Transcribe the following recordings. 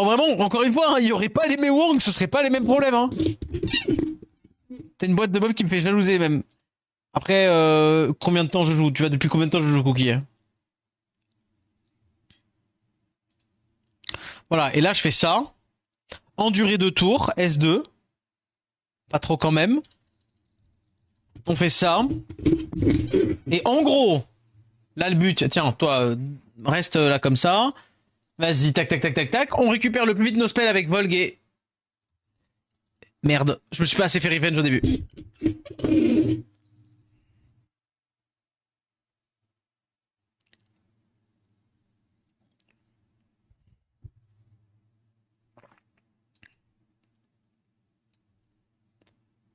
Oh, vraiment, encore une fois, hein, il y aurait pas les Mewang, ce serait pas les mêmes problèmes. Hein. T'as une boîte de bob qui me fait jalouser même. Après, combien de temps je joue? Tu vois, depuis combien de temps je joue Cookie hein. Voilà, et là je fais ça. En durée de tour, S2. Pas trop quand même. On fait ça. Et en gros, là le but, tiens, toi, reste là comme ça. Vas-y, tac, tac, tac, tac, tac. On récupère le plus vite nos spells avec Volg et... Merde, je me suis pas assez fait revenge au début.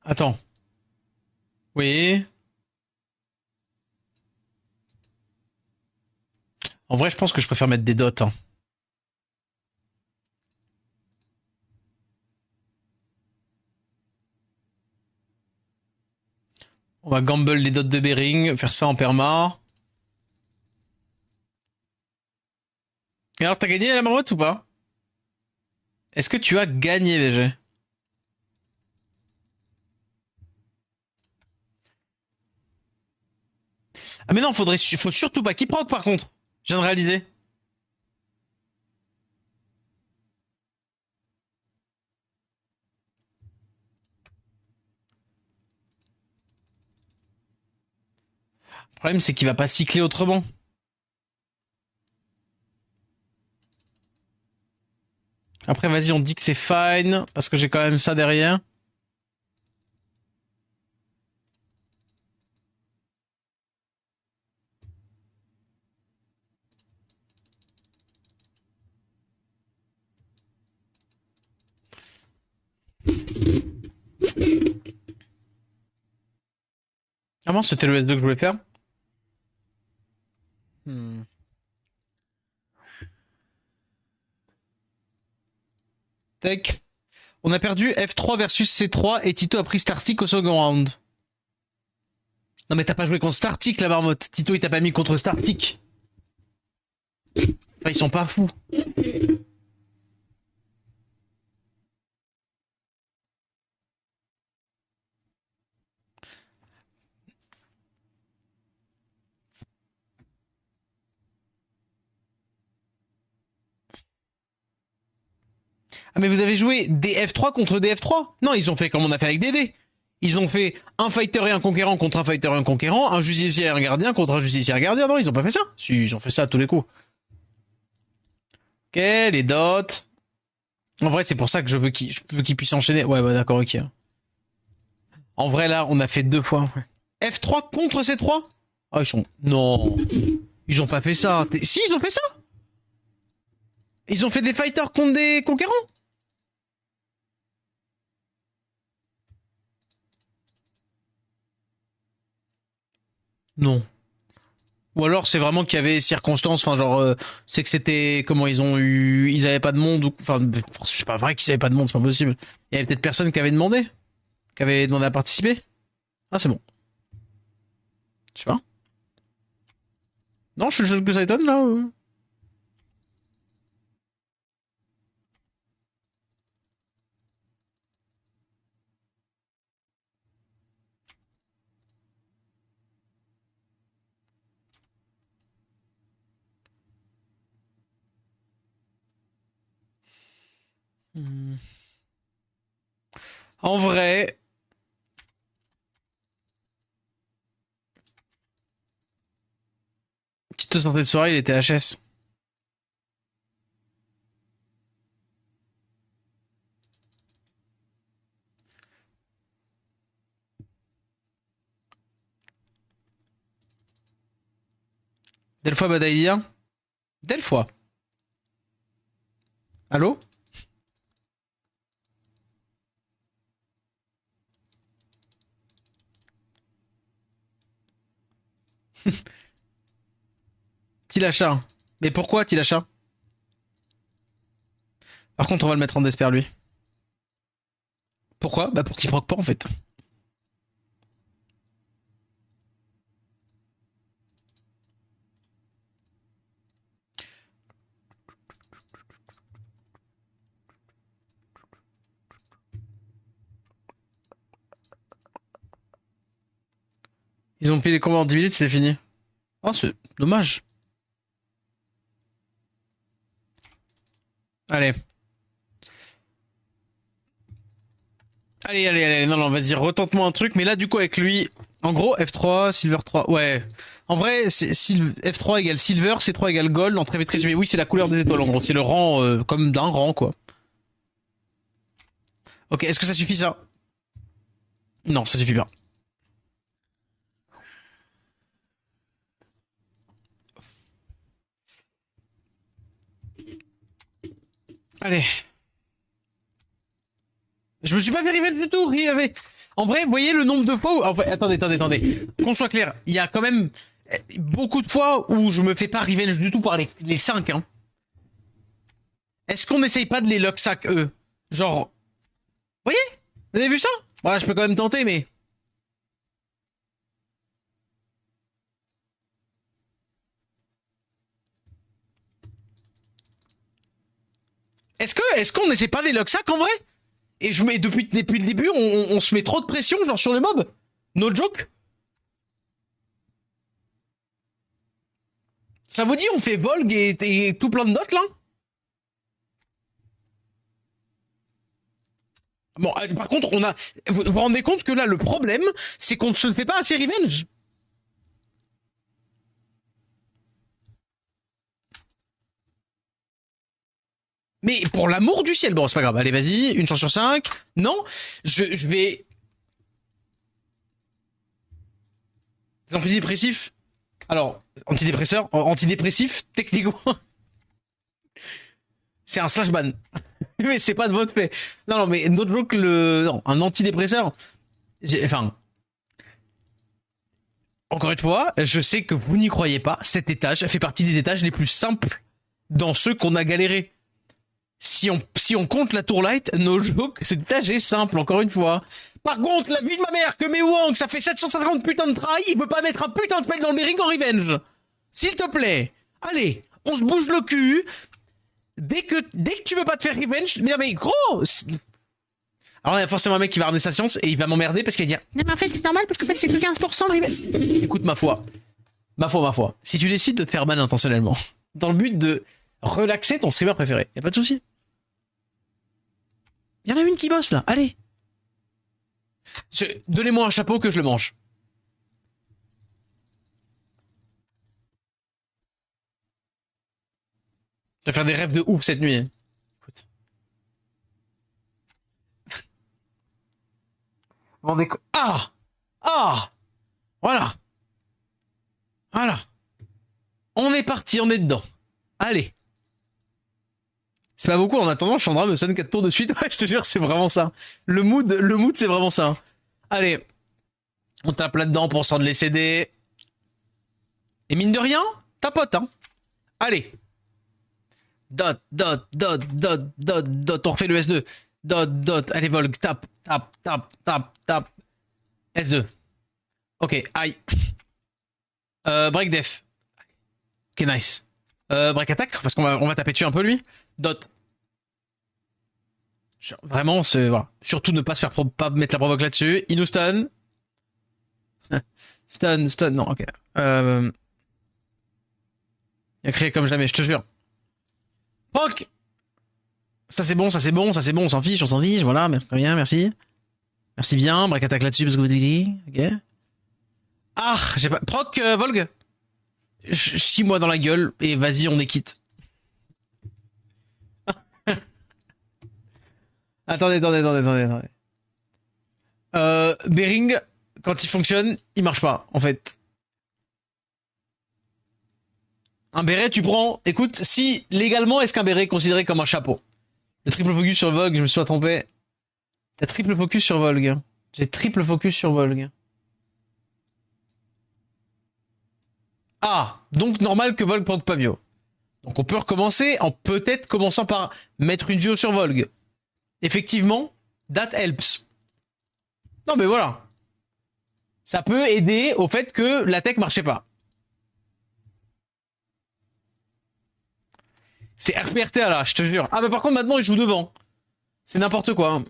Attends. Oui. En vrai, je pense que je préfère mettre des dots. Hein. On va gamble les dots de Bering, faire ça en perma. Et alors, t'as gagné la marmotte ou pas? Est-ce que tu as gagné, VG? Ah mais non, faut surtout pas qu'il proc par contre. Je viens de réaliser. Le problème, c'est qu'il va pas cycler autrement. Après, vas-y, on dit que c'est fine, parce que j'ai quand même ça derrière. Ah mince, c'était le S2 que je voulais faire. Hmm. Tech. On a perdu F3 versus C3 et Tito a pris Startic au second round. Non mais t'as pas joué contre Startic la marmotte. Tito il t'a pas mis contre Startic. Enfin, ils sont pas fous. Ah mais vous avez joué DF3 contre DF3? Non, ils ont fait comme on a fait avec DD. Ils ont fait un fighter et un conquérant contre un fighter et un conquérant, un justicier et un gardien contre un justicier et un gardien. Non, ils ont pas fait ça. Si, ils ont fait ça à tous les coups. Ok, les dots. En vrai, c'est pour ça que je veux qu'il puisse enchaîner. Ouais, bah d'accord, ok. En vrai, là, on a fait deux fois. F3 contre C3? Ah, ils sont... Non. Ils ont pas fait ça. Si, ils ont fait ça. Ils ont fait des fighters contre des conquérants. Non. Ou alors c'est vraiment qu'il y avait circonstances, enfin genre c'est que c'était comment ils ont eu, ils avaient pas de monde, enfin c'est pas vrai qu'ils avaient pas de monde, c'est pas possible. Il y avait peut-être personne qui avait demandé à participer. Ah c'est bon, je sais pas. Non, je suis le seul que ça étonne là. Hmm. En vrai, petite santé de soirée, il était HS. Delphoi Badaïdia. Delphoi. Allô? Tilacha. Mais pourquoi Tilacha? Par contre, on va le mettre en desper lui. Pourquoi? Bah pour qu'il proc pas en fait. Ils ont pris les combats en 10 minutes, c'est fini. Oh, c'est dommage. Allez. Allez. Non, vas-y, retente-moi un truc. Mais là, du coup, avec lui, en gros, F3, Silver 3. Ouais. En vrai, F3 égale Silver, C3 égale Gold. En très vite résumé, oui, c'est la couleur des étoiles, en gros. C'est le rang, comme d'un rang, quoi. Ok, est-ce que ça suffit, ça? Non, ça suffit pas. Allez. Je me suis pas fait rival du tout, En vrai, vous voyez le nombre de fois où... Enfin, attendez. Qu'on soit clair, il y a quand même beaucoup de fois où je me fais pas revenge du tout par les 5, hein. Est-ce qu'on n'essaye pas de les locksack, eux? Genre... Vous voyez? Vous avez vu ça? Voilà, je peux quand même tenter, mais... Est-ce qu'on n'essaie pas les locksack en vrai? Et je mets depuis le début, on se met trop de pression, genre sur le mob? No joke? Ça vous dit, on fait Volg et tout plein de notes, là? Bon, par contre, vous vous rendez compte que là, le problème, c'est qu'on ne se fait pas assez revenge. Mais pour l'amour du ciel, bon, c'est pas grave. Allez, vas-y, une chance sur 5. Non, je vais... Des antidépressifs. Alors, antidépressif, techniquement, c'est un slash ban. Mais c'est pas de votre fait. Non, mais notre joke, non, un antidépresseur. Enfin, encore une fois, je sais que vous n'y croyez pas. Cet étage fait partie des étages les plus simples dans ceux qu'on a galéré. Si on compte la tour light, no joke, cet étage est simple, encore une fois. Par contre, la vie de ma mère, que mes Wang, ça fait 750 putains de try, il veut pas mettre un putain de spell dans le ring en revenge. S'il te plaît. Allez, on se bouge le cul. Dès que tu veux pas te faire revenge, mais gros. Alors il y a forcément un mec qui va ramener sa science et il va m'emmerder parce qu'il va dire non mais en fait c'est normal parce qu'en fait c'est que 15% le revenge. Écoute ma foi. Si tu décides de te faire ban intentionnellement, dans le but de relaxer ton streamer préféré, y a pas de souci. Il y en a une qui bosse là, allez. Donnez-moi un chapeau que je le mange. Je vais faire des rêves de ouf cette nuit. Écoute. Ah. Voilà. On est parti, on est dedans. Allez. C'est pas beaucoup, en attendant, Chandra me sonne 4 tours de suite. Ouais, je te jure, c'est vraiment ça. Le mood, c'est vraiment ça. Allez. On tape là-dedans pour s'en les CD. Et mine de rien, tapote, hein. Allez. Dot. On refait le S2. Dot. Allez, Volg. Tap. S2. Ok, aïe. Break def. Ok, nice. Break attack, parce qu'on va taper dessus un peu, lui. Dot. Vraiment, c'est... Voilà. Surtout ne pas se faire... pas mettre la provoque là-dessus. Il nous stun. Stun, non, ok. Il a crié comme jamais, je te jure. Proc. Ça c'est bon, on s'en fiche, voilà, très bien, merci. Merci bien, break attack là-dessus parce que vous dites, ok. Ah, j'ai pas... Proc, Volg. 6 mois dans la gueule, et vas-y, on est quitte. Attendez. Bering, quand il fonctionne, il marche pas, en fait. Un béret, tu prends... Écoute, si, légalement, est-ce qu'un béret est considéré comme un chapeau? Le triple focus sur Volg, je me suis pas trompé. T'as triple focus sur Volg. J'ai triple focus sur Volg. Ah, donc normal que Volg proc pas bio. Donc on peut recommencer en peut-être commençant par mettre une duo sur Volg. Effectivement, that helps. Non mais voilà. Ça peut aider au fait que la tech marchait pas. C'est RPRTA là, je te jure. Ah bah par contre maintenant il joue devant. C'est n'importe quoi.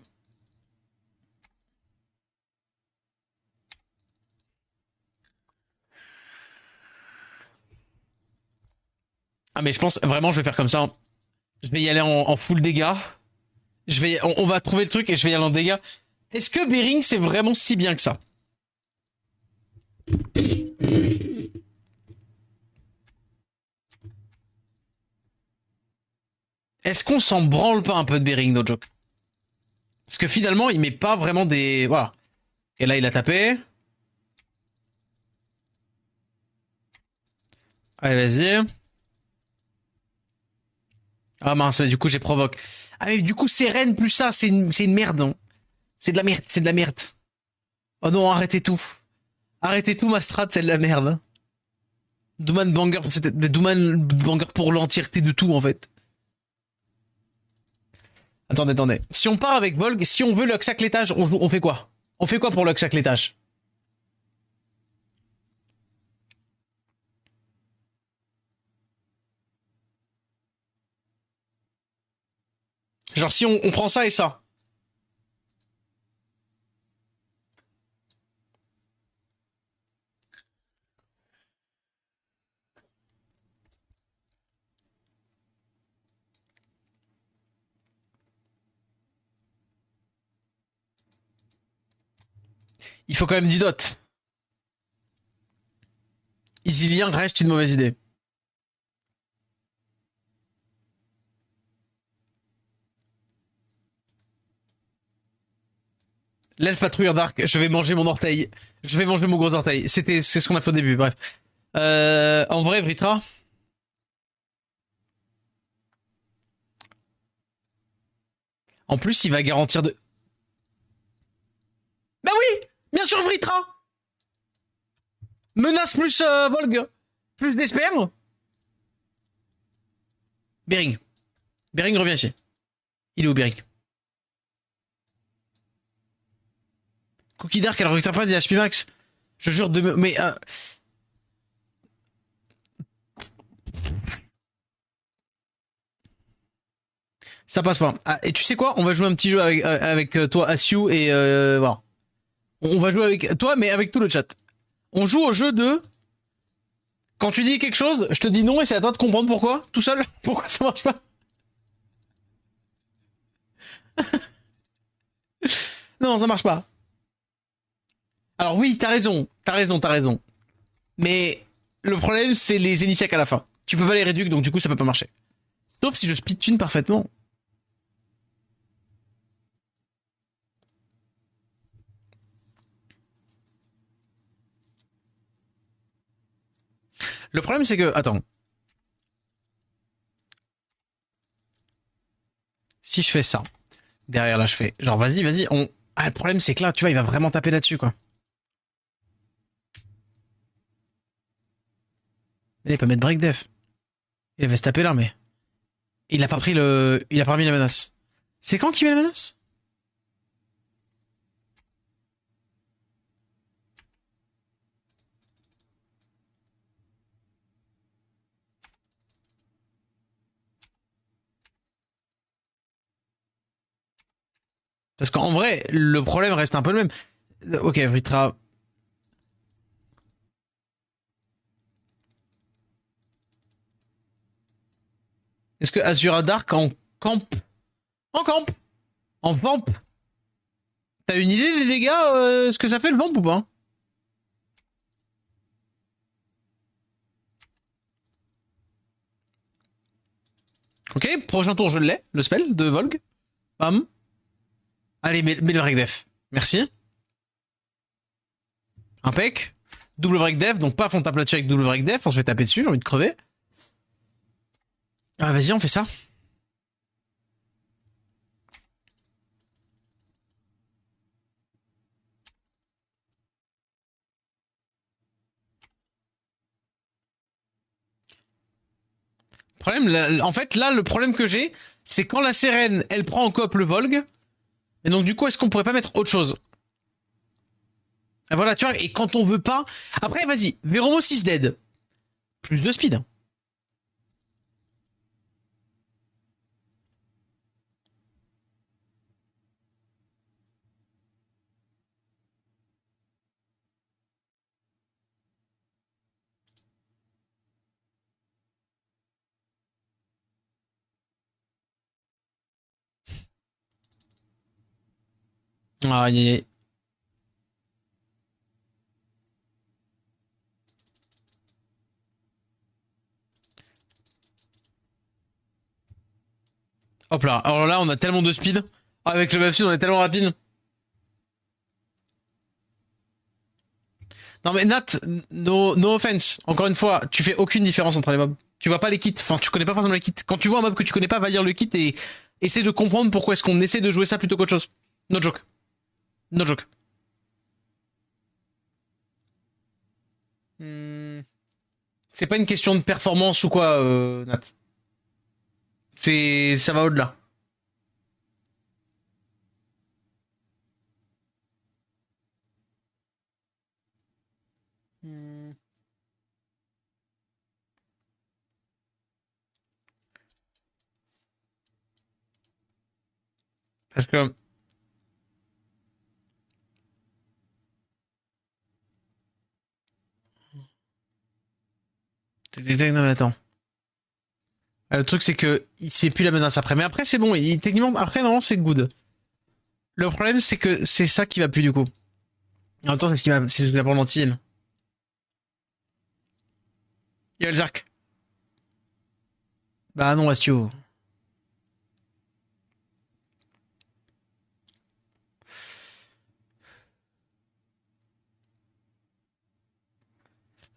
Ah mais je pense vraiment je vais faire comme ça. Je vais y aller en full dégâts. On va trouver le truc et je vais y aller en dégâts. Est-ce que Bering c'est vraiment si bien que ça? Est-ce qu'on s'en branle pas un peu de Bering, no joke? Parce que finalement, il met pas vraiment des... Voilà. Et là, il a tapé. Allez, vas-y. Ah mince, mais du coup, j'ai provoque. Ah mais du coup, c'est Rennes plus ça, c'est une merde. Hein. C'est de la merde, c'est de la merde. Oh non, arrêtez tout. Arrêtez tout, ma strat, c'est de la merde. Douman Banger, c'était Douman Banger pour l'entièreté de tout, en fait. Attendez, attendez. Si on part avec Volg, si on veut Luxac l'étage, on fait quoi? On fait quoi pour Luxac l'étage? Genre si on prend ça et ça. Il faut quand même du dot. Isilien reste une mauvaise idée. L'elfe patrouilleur d'arc, je vais manger mon orteil. Je vais manger mon gros orteil. C'est ce qu'on a fait au début, bref. En vrai, Vritra. En plus, il va garantir de... Bah oui! Bien sûr, Vritra! Menace plus Volg. Plus d'espère. Bering. Bering revient ici. Il est où, Bering? Cookie Dark, elle recrute pas des HP max. Je jure de... Mais... ça passe pas. Ah, et tu sais quoi? On va jouer un petit jeu avec toi, Asiu, et voilà. On va jouer avec toi, mais avec tout le chat. On joue au jeu de... Quand tu dis quelque chose, je te dis non et c'est à toi de comprendre pourquoi, tout seul. Pourquoi ça marche pas? Non, ça marche pas. Alors oui, t'as raison, t'as raison, t'as raison. Mais le problème, c'est les Enisecs à la fin. Tu peux pas les réduire, donc du coup, ça peut pas marcher. Sauf si je speed tune parfaitement. Le problème, c'est que... Attends. Si je fais ça, derrière là, je fais... Genre, vas-y, vas-y, on... Ah, le problème, c'est que là, tu vois, il va vraiment taper là-dessus, quoi. Il peut mettre break def. Il va se taper là, mais... Il a pas pris le... Il a pas mis la menace. C'est quand qu'il met la menace? Parce qu'en vrai, le problème reste un peu le même. Ok, Vritra. Est-ce que Azura Dark en camp? En camp? En vamp? T'as une idée des dégâts, ce que ça fait le vamp ou pas? Ok, prochain tour je l'ai, le spell de Volg. Bam. Allez, mets le break def. Merci. Impec. Double break def, donc paf, on tape là-dessus avec double break def, on se fait taper dessus, j'ai envie de crever. Ah, vas-y, on fait ça. Problème, en fait, là, le problème que j'ai, c'est quand la sirène, elle prend en coop le Volg. Et donc, du coup, est-ce qu'on pourrait pas mettre autre chose? Et voilà, tu vois, et quand on veut pas. Après, vas-y, Véromo 6 dead. Plus de speed. Aïe, aïe, aïe. Hop là. Alors là, on a tellement de speed. Avec le Battlefield, on est tellement rapide. Non mais Nat, no offense. Encore une fois, tu fais aucune différence entre les mobs. Tu vois pas les kits. Enfin, tu connais pas forcément les kits. Quand tu vois un mob que tu connais pas, va lire le kit et essaie de comprendre pourquoi est-ce qu'on essaie de jouer ça plutôt qu'autre chose. No joke. No joke. Hmm. C'est pas une question de performance ou quoi, Nat. Ça va au-delà. Hmm. Parce que... Non mais attends. Le truc c'est que il se fait plus la menace après. Mais après c'est bon. Techniquement après normalement c'est good. Le problème c'est que c'est ça qui va plus du coup. En même temps c'est ce qui va pour l'anti. Yo le Zark. Bah non Astio.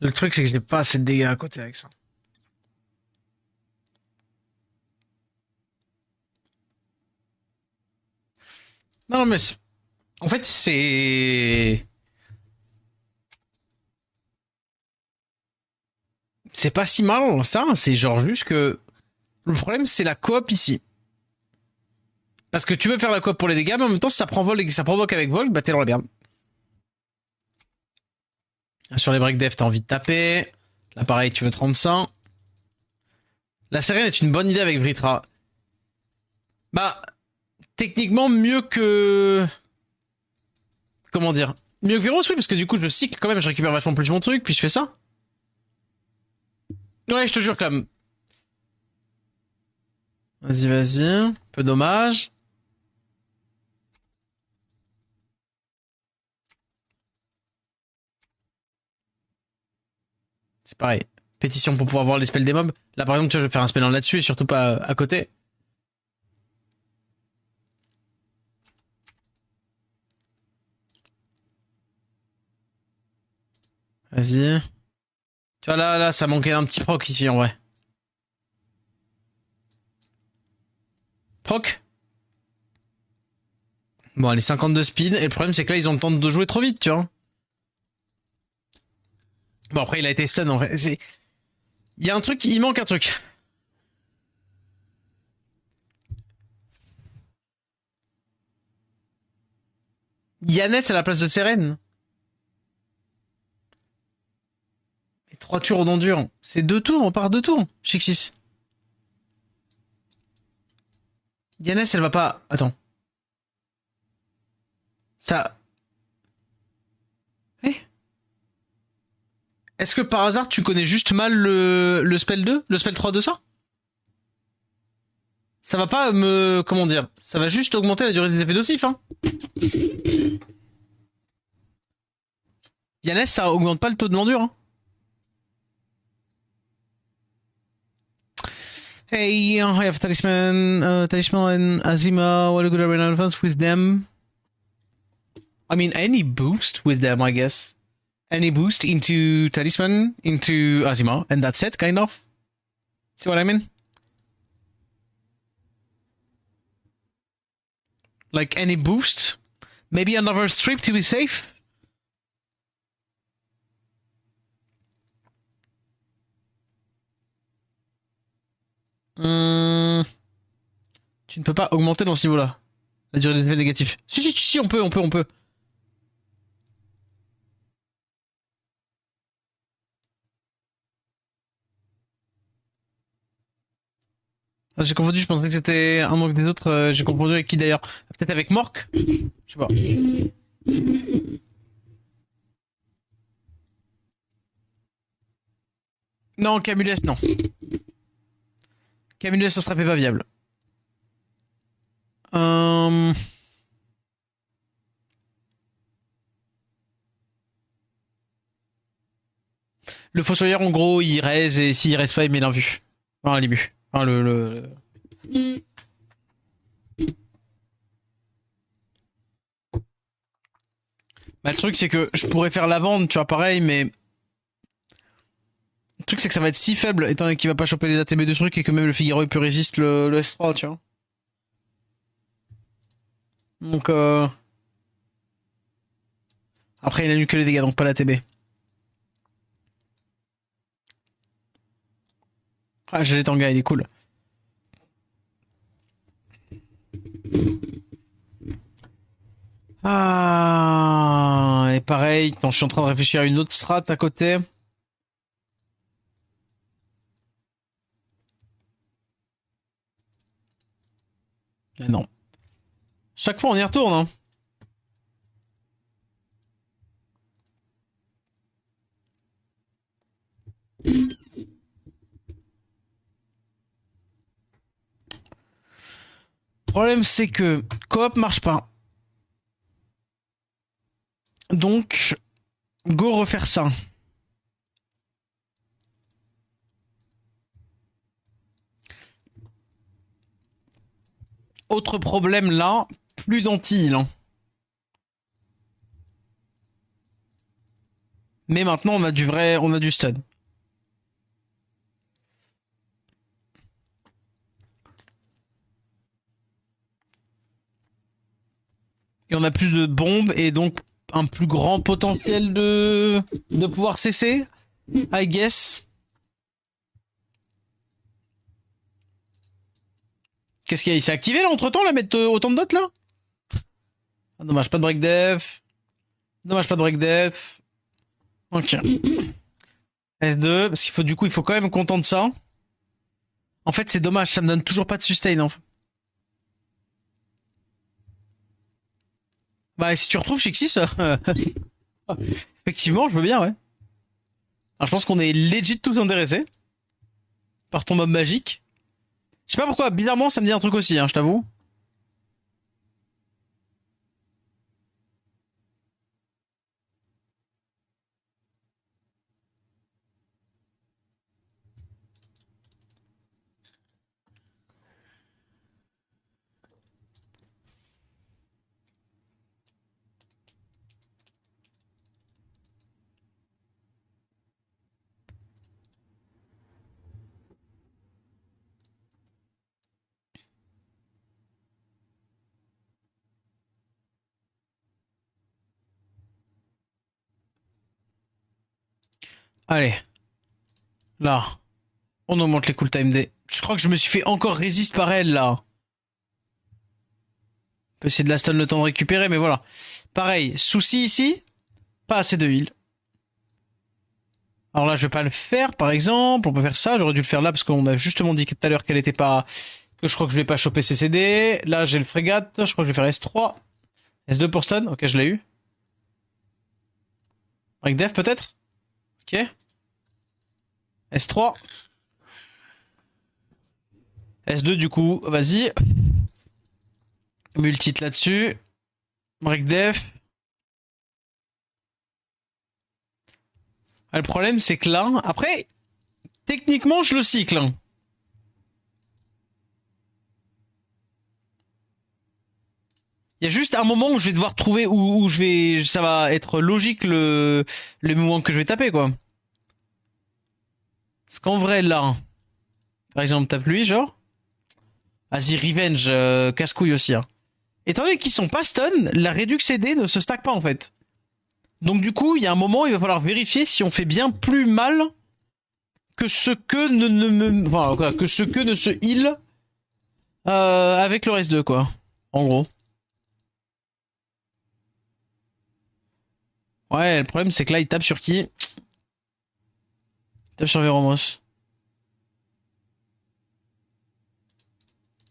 Le truc c'est que j'ai pas assez de dégâts à côté avec ça. Non mais en fait c'est pas si mal ça. C'est genre juste que le problème c'est la coop ici. Parce que tu veux faire la coop pour les dégâts, mais en même temps si ça prend vol et que ça provoque avec vol, bah t'es dans la merde. Sur les break def, t'as envie de taper. Là, pareil, tu veux 35. La Sérène est une bonne idée avec Vritra. Bah, techniquement, mieux que... Comment dire? Mieux que Virus, oui, parce que du coup, je cycle quand même, je récupère vachement plus mon truc, puis je fais ça. Ouais, je te jure, Clam. Vas-y, vas-y. Peu dommage. C'est pareil. Pétition pour pouvoir voir les spells des mobs. Là, par exemple, tu vois, je vais faire un spell là-dessus et surtout pas à côté. Vas-y. Tu vois, là, ça manquait un petit proc ici, en vrai. Proc. Bon, allez, 52 speed. Et le problème, c'est que là, ils ont le temps de jouer trop vite, tu vois. Bon, après, il a été stun, en fait. Il y a un truc, il manque un truc. Yannès à la place de Seren. Et 3 tours d'endure. C'est 2 tours, on part 2 tours. Chixis. Yannès, elle va pas. Attends. Ça. Eh, est-ce que par hasard tu connais juste mal le spell 2, le spell 3 de ça? Ça va pas me. Comment dire? Ça va juste augmenter la durée des effets nocifs, hein. Yannès, ça augmente pas le taux de l'endure, hein. Hey, I have Talisman and Azima. What a good arena advance with them. I mean, any boost with them, I guess. Any boost into Talisman, into Azima, and that's it, kind of. See what I mean? Like any boost? Maybe another strip to be safe? Hum, tu ne peux pas augmenter dans ce niveau-là. La durée des effets négatifs. Si, on peut. Ah, j'ai confondu, je pensais que c'était un manque des autres. J'ai confondu avec qui d'ailleurs? Peut-être avec Mork? Je sais pas. Non, Camulès, non. Camulès, ça serait pas viable. Euh... Le fossoyeur, en gros, il raise et s'il raise pas, il met l'invue. Enfin, l'immu. Enfin, Bah, le truc, c'est que je pourrais faire la vente, tu vois, pareil, mais le truc, c'est que ça va être si faible, étant donné qu'il va pas choper les ATB de trucs et que même le Figaro, il peut résister le S3, tu vois. Donc, après, il a eu que les dégâts, donc pas l'ATB. Ah, j'ai les tangas, il est cool. Ah, et pareil, quand je suis en train de réfléchir à une autre strat à côté. Mais non. Chaque fois, on y retourne, hein. Le problème, c'est que coop marche pas. Donc, go refaire ça. Autre problème là, plus d'anti hein. Mais maintenant, on a du vrai, on a du stun. Et on a plus de bombes et donc un plus grand potentiel de pouvoir cesser, I guess. Qu'est-ce qu'il y a? Il s'est activé là entre temps, là, mettre autant de dots là? Ah, dommage, pas de break def. Dommage, pas de break def. Ok. S2, parce qu'il faut, du coup, il faut quand même content de ça. En fait, c'est dommage, ça me donne toujours pas de sustain. Hein. Bah, si tu retrouves Shixis, effectivement, je veux bien, ouais. Alors, je pense qu'on est legit tous intéressés par ton mob magique. Je sais pas pourquoi, bizarrement, ça me dit un truc aussi, hein, je t'avoue. Allez, là, on augmente les cool time des. Je crois que je me suis fait encore résiste par elle, là. On peut essayer de la stun le temps de récupérer, mais voilà. Pareil, souci ici, pas assez de heal. Alors là, je vais pas le faire, par exemple. On peut faire ça. J'aurais dû le faire là parce qu'on a justement dit tout à l'heure qu'elle était pas, que je crois que je vais pas choper CCD. Là, j'ai le frégate. Je crois que je vais faire S3. S2 pour stun. Ok, je l'ai eu. Break def peut-être. Ok. S3. S2 du coup, vas-y. Multit là-dessus. Break def. Ah, le problème, c'est que là, après, techniquement, je le cycle. Hein. Il y a juste un moment où je vais devoir trouver où je vais, ça va être logique le mouvement que je vais taper quoi. Parce qu'en vrai là, par exemple tape lui genre, vas-y revenge casse-couille aussi. Hein. Étant donné qu'ils sont pas stun, la Redux CD ne se stack pas en fait. Donc du coup il y a un moment il va falloir vérifier si on fait bien plus mal que ce que enfin, que ce que ne se heal avec le reste 2 quoi. En gros. Ouais, le problème c'est que là il tape sur qui? Il tape sur Veromos.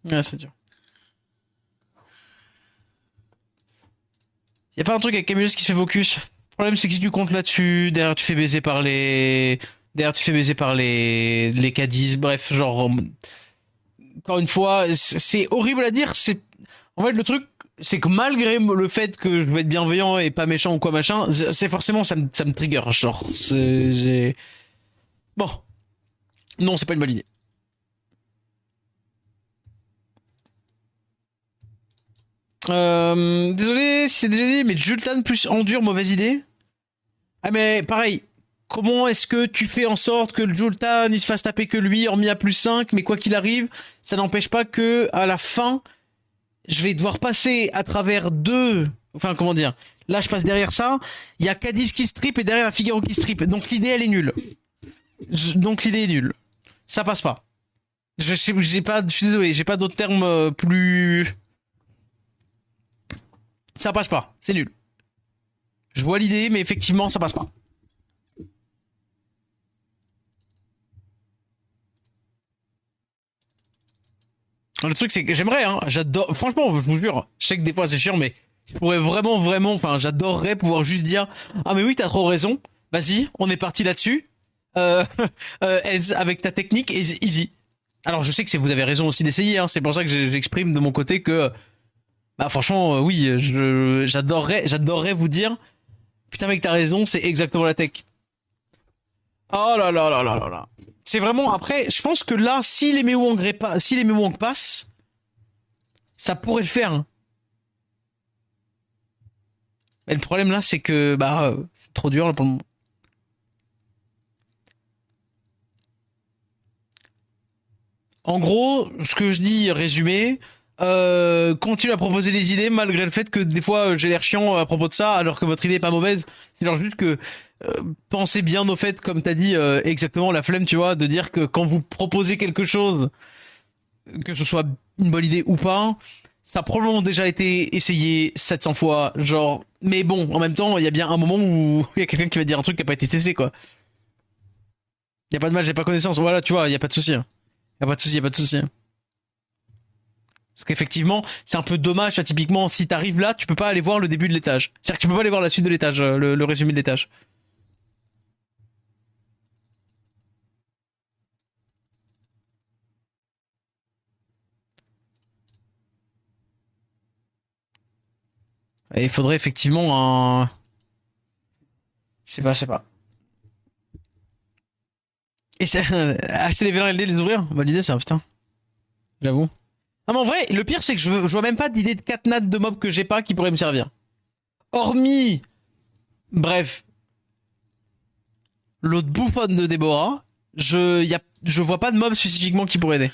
Ouais, c'est dur. Y a pas un truc avec Camillus qui se fait focus? Le problème c'est que si tu comptes là-dessus, derrière tu fais baiser par les. Derrière tu fais baiser par les Cadiz, bref, genre. Encore une fois, c'est horrible à dire, c'est. En fait, le truc, c'est que malgré le fait que je veux être bienveillant et pas méchant ou quoi machin, c'est forcément ça me trigger, genre. Bon, non, c'est pas une bonne idée. Désolé si c'est déjà dit, mais Jultan plus Endure, mauvaise idée. Ah mais pareil, comment est-ce que tu fais en sorte que le Jultan il se fasse taper que lui, hormis à plus 5, mais quoi qu'il arrive, ça n'empêche pas que à la fin, je vais devoir passer à travers deux... Enfin, comment dire. Là, je passe derrière ça, il y a Cadiz qui strip et derrière un Figaro qui strip. Donc l'idée, elle est nulle. Donc l'idée est nulle. Ça passe pas. J'ai pas, je suis désolé, j'ai pas d'autres termes plus... Ça passe pas, c'est nul. Je vois l'idée, mais effectivement, ça passe pas. Le truc, c'est que j'aimerais, hein, j'adore, franchement, je vous jure, je sais que des fois c'est chiant, mais je pourrais vraiment, vraiment, enfin, j'adorerais pouvoir juste dire, ah mais oui, t'as trop raison, vas-y, on est parti là-dessus, euh, avec ta technique, easy. Alors, je sais que vous avez raison aussi d'essayer, hein, c'est pour ça que j'exprime de mon côté que, bah, franchement, oui, j'adorerais vous dire, putain mec, t'as raison, c'est exactement la tech. Oh là là là là là là. C'est vraiment, après, je pense que là, si les Mewang passent, ça pourrait le faire, hein. Mais le problème là, c'est que bah c'est trop dur là pour le moment. En gros, ce que je dis, résumé, continue à proposer des idées malgré le fait que des fois j'ai l'air chiant à propos de ça, alors que votre idée est pas mauvaise. C'est genre juste que pensez bien au fait, comme t'as dit exactement la flemme, tu vois, de dire que quand vous proposez quelque chose, que ce soit une bonne idée ou pas, ça a probablement déjà été essayé 700 fois, genre. Mais bon, en même temps, il y a bien un moment où il y a quelqu'un qui va dire un truc qui a pas été testé, quoi. Y a pas de mal, j'ai pas connaissance. Voilà, tu vois, y a pas de souci, hein. Y a pas de souci, y a pas de souci, hein. Parce qu'effectivement, c'est un peu dommage, ça, typiquement, si t'arrives là, tu peux pas aller voir le début de l'étage. C'est-à-dire que tu peux pas aller voir la suite de l'étage, le résumé de l'étage. Et il faudrait effectivement un... Je sais pas, je sais pas. Et c'est... acheter les V1 LD, les ouvrir? Bonne idée, ça, putain. J'avoue. Non, mais en vrai, le pire, c'est que je vois même pas d'idée de catenat de mob que j'ai pas qui pourrait me servir. Hormis, bref, l'autre bouffonne de Déborah, je vois pas de mob spécifiquement qui pourrait aider.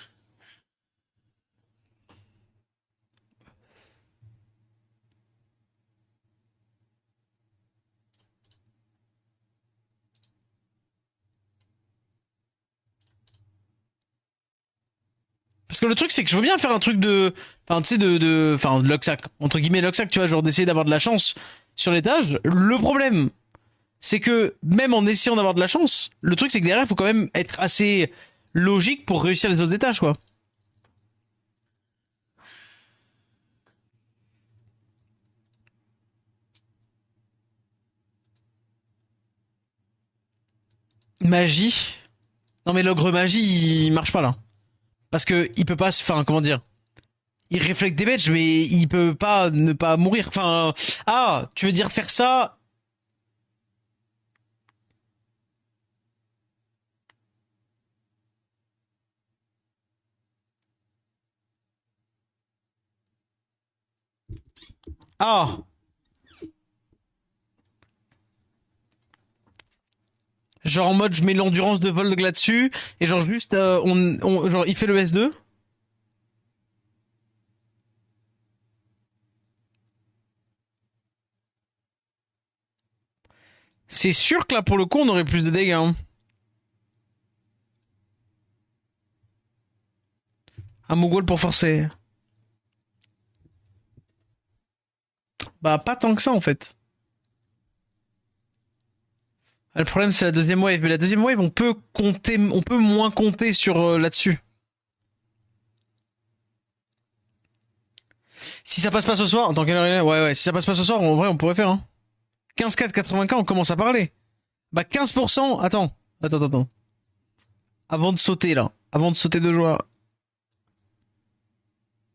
Parce que le truc, c'est que je veux bien faire un truc de, enfin, tu sais, enfin, de Loxac, entre guillemets Loxac, tu vois, genre d'essayer d'avoir de la chance sur l'étage. Le problème, c'est que même en essayant d'avoir de la chance, le truc, c'est que derrière, il faut quand même être assez logique pour réussir les autres étages, quoi. Magie. Non, mais l'ogre magie, il marche pas là. Parce que il peut pas se, enfin, comment dire? Il réflecte des badges, mais il peut pas ne pas mourir. Enfin, ah, tu veux dire faire ça? Ah, genre en mode je mets l'endurance de Volg là-dessus et genre juste genre il fait le S2. C'est sûr que là pour le coup on aurait plus de dégâts, hein. Un Mogul pour forcer. Bah pas tant que ça en fait. Ah, le problème c'est la deuxième wave, mais la deuxième wave on peut moins compter sur là-dessus. Si ça passe pas ce soir, en tant qu'heure ouais ouais, si ça passe pas ce soir, en vrai on pourrait faire, hein. 15K de 80K, on commence à parler. Bah 15%, attends. Avant de sauter là, avant de sauter de joie.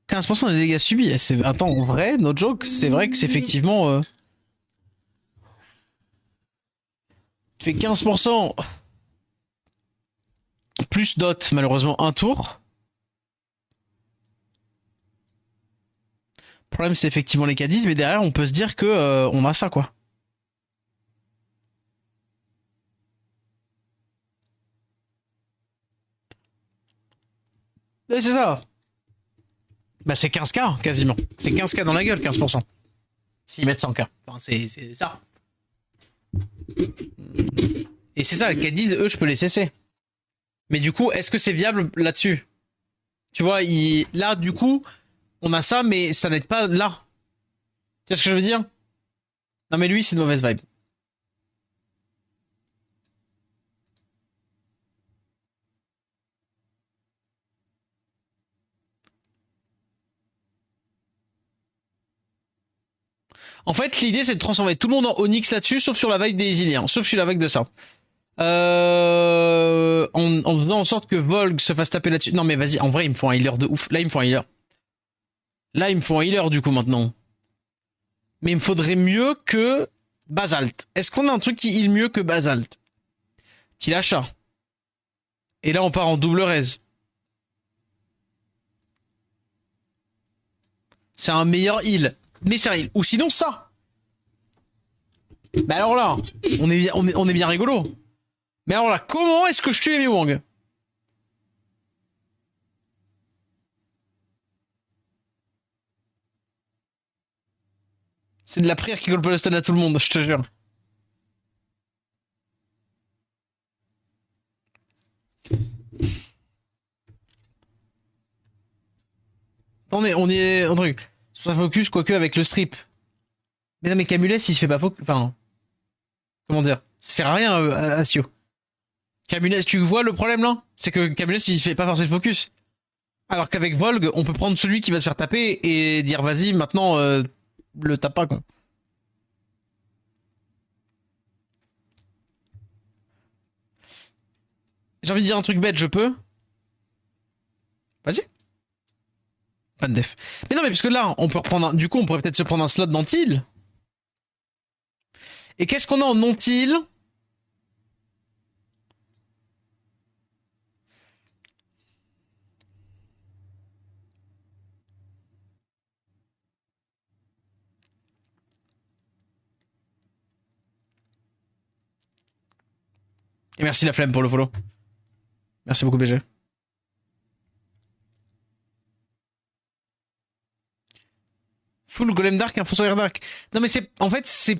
15% des dégâts subis. Attends, en vrai, no joke, c'est vrai que c'est effectivement. Tu fais 15%. plus dot, malheureusement, un tour. Le problème, c'est effectivement les K10, mais derrière, on peut se dire que on a ça, quoi. Ouais, c'est ça. Bah, c'est 15K, quasiment. C'est 15K dans la gueule, 15%. S'ils mettent 100K. Enfin, c'est ça. Et c'est ça, les K10, eux, je peux les cesser. Mais du coup, est-ce que c'est viable là-dessus? Tu vois, là, du coup, on a ça, mais ça n'aide pas là. Tu vois ce que je veux dire? Non, mais lui, c'est une mauvaise vibe. En fait, l'idée, c'est de transformer tout le monde en Onyx là-dessus, sauf sur la vibe des Isiliens. Sauf sur la vague de ça. En faisant en sorte que Volg se fasse taper là-dessus. Non, mais vas-y, en vrai, il me faut un healer de ouf. Là, il me faut un healer. Là, il me faut un healer, du coup, maintenant. Mais il me faudrait mieux que Basalt. Est-ce qu'on a un truc qui heal mieux que Basalt? Tilacha. Et là, on part en double raise. C'est un meilleur heal. Mais c'est un heal. Ou sinon, ça. Mais alors là, on est bien rigolo. Mais alors là, comment est-ce que je tue les Miwang? C'est de la prière qui colle pas le stun à tout le monde, je te jure. On est un truc. Soit focus, quoique avec le strip. Mais non, mais Camulès, il se fait pas focus. Enfin, comment dire? Ça sert à rien, Asio. Camulès, tu vois le problème là? C'est que Camulès, il se fait pas forcément focus. Alors qu'avec Volg, on peut prendre celui qui va se faire taper et dire vas-y, maintenant, le tape pas, quoi. J'ai envie de dire un truc bête, je peux? Vas-y. Pas de def. Mais non, mais parce que là, on peut reprendre du coup, on pourrait peut-être se prendre un slot d'antil. Et qu'est-ce qu'on a en non-til? Et merci la flemme pour le follow. Merci beaucoup BG. Full Golem Dark et un Fossoyeur Dark. Non mais c'est... En fait, c'est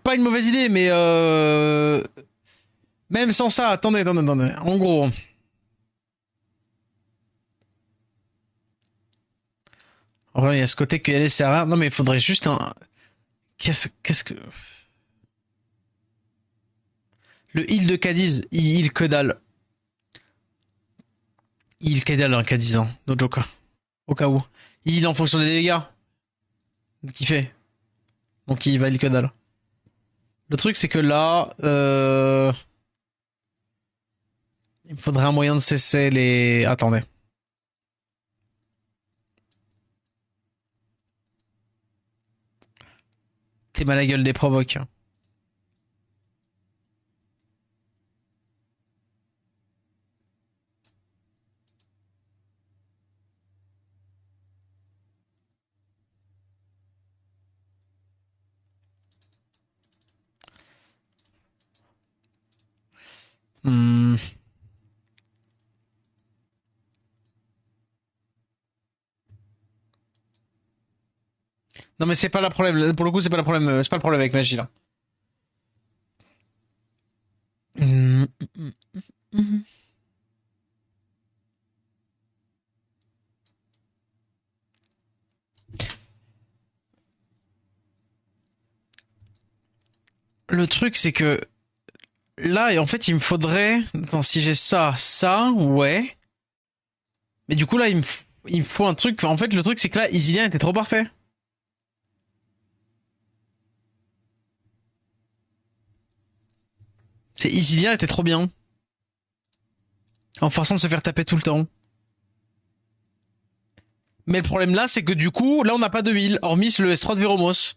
pas une mauvaise idée, mais même sans ça, attendez. En gros... En vrai, il y a ce côté que LS sert à rien. Non mais il faudrait juste un... Qu'est-ce que... Le heal de Cadiz, il heal que dalle. Il heal que dalle un Cadiz, hein. No joke. Au cas où. Il heal en fonction des dégâts. Qu'il fait. Donc il va heal que dalle. Le truc c'est que là... Il me faudrait un moyen de cesser les... Attendez. T'es mal à la gueule des provoques. Hmm. Non mais c'est pas le problème. Pour le coup, c'est pas le problème. C'est pas le problème avec Magie là. Hmm. Le truc c'est que là, en fait, il me faudrait. Attends, si j'ai ça, ouais. Mais du coup là, il me faut un truc. En fait, le truc c'est que là, Isilien était trop parfait. C'est Isilien était trop bien. En forçant de se faire taper tout le temps. Mais le problème là, c'est que du coup, là, on n'a pas de heal, hormis le S3 de Veromos.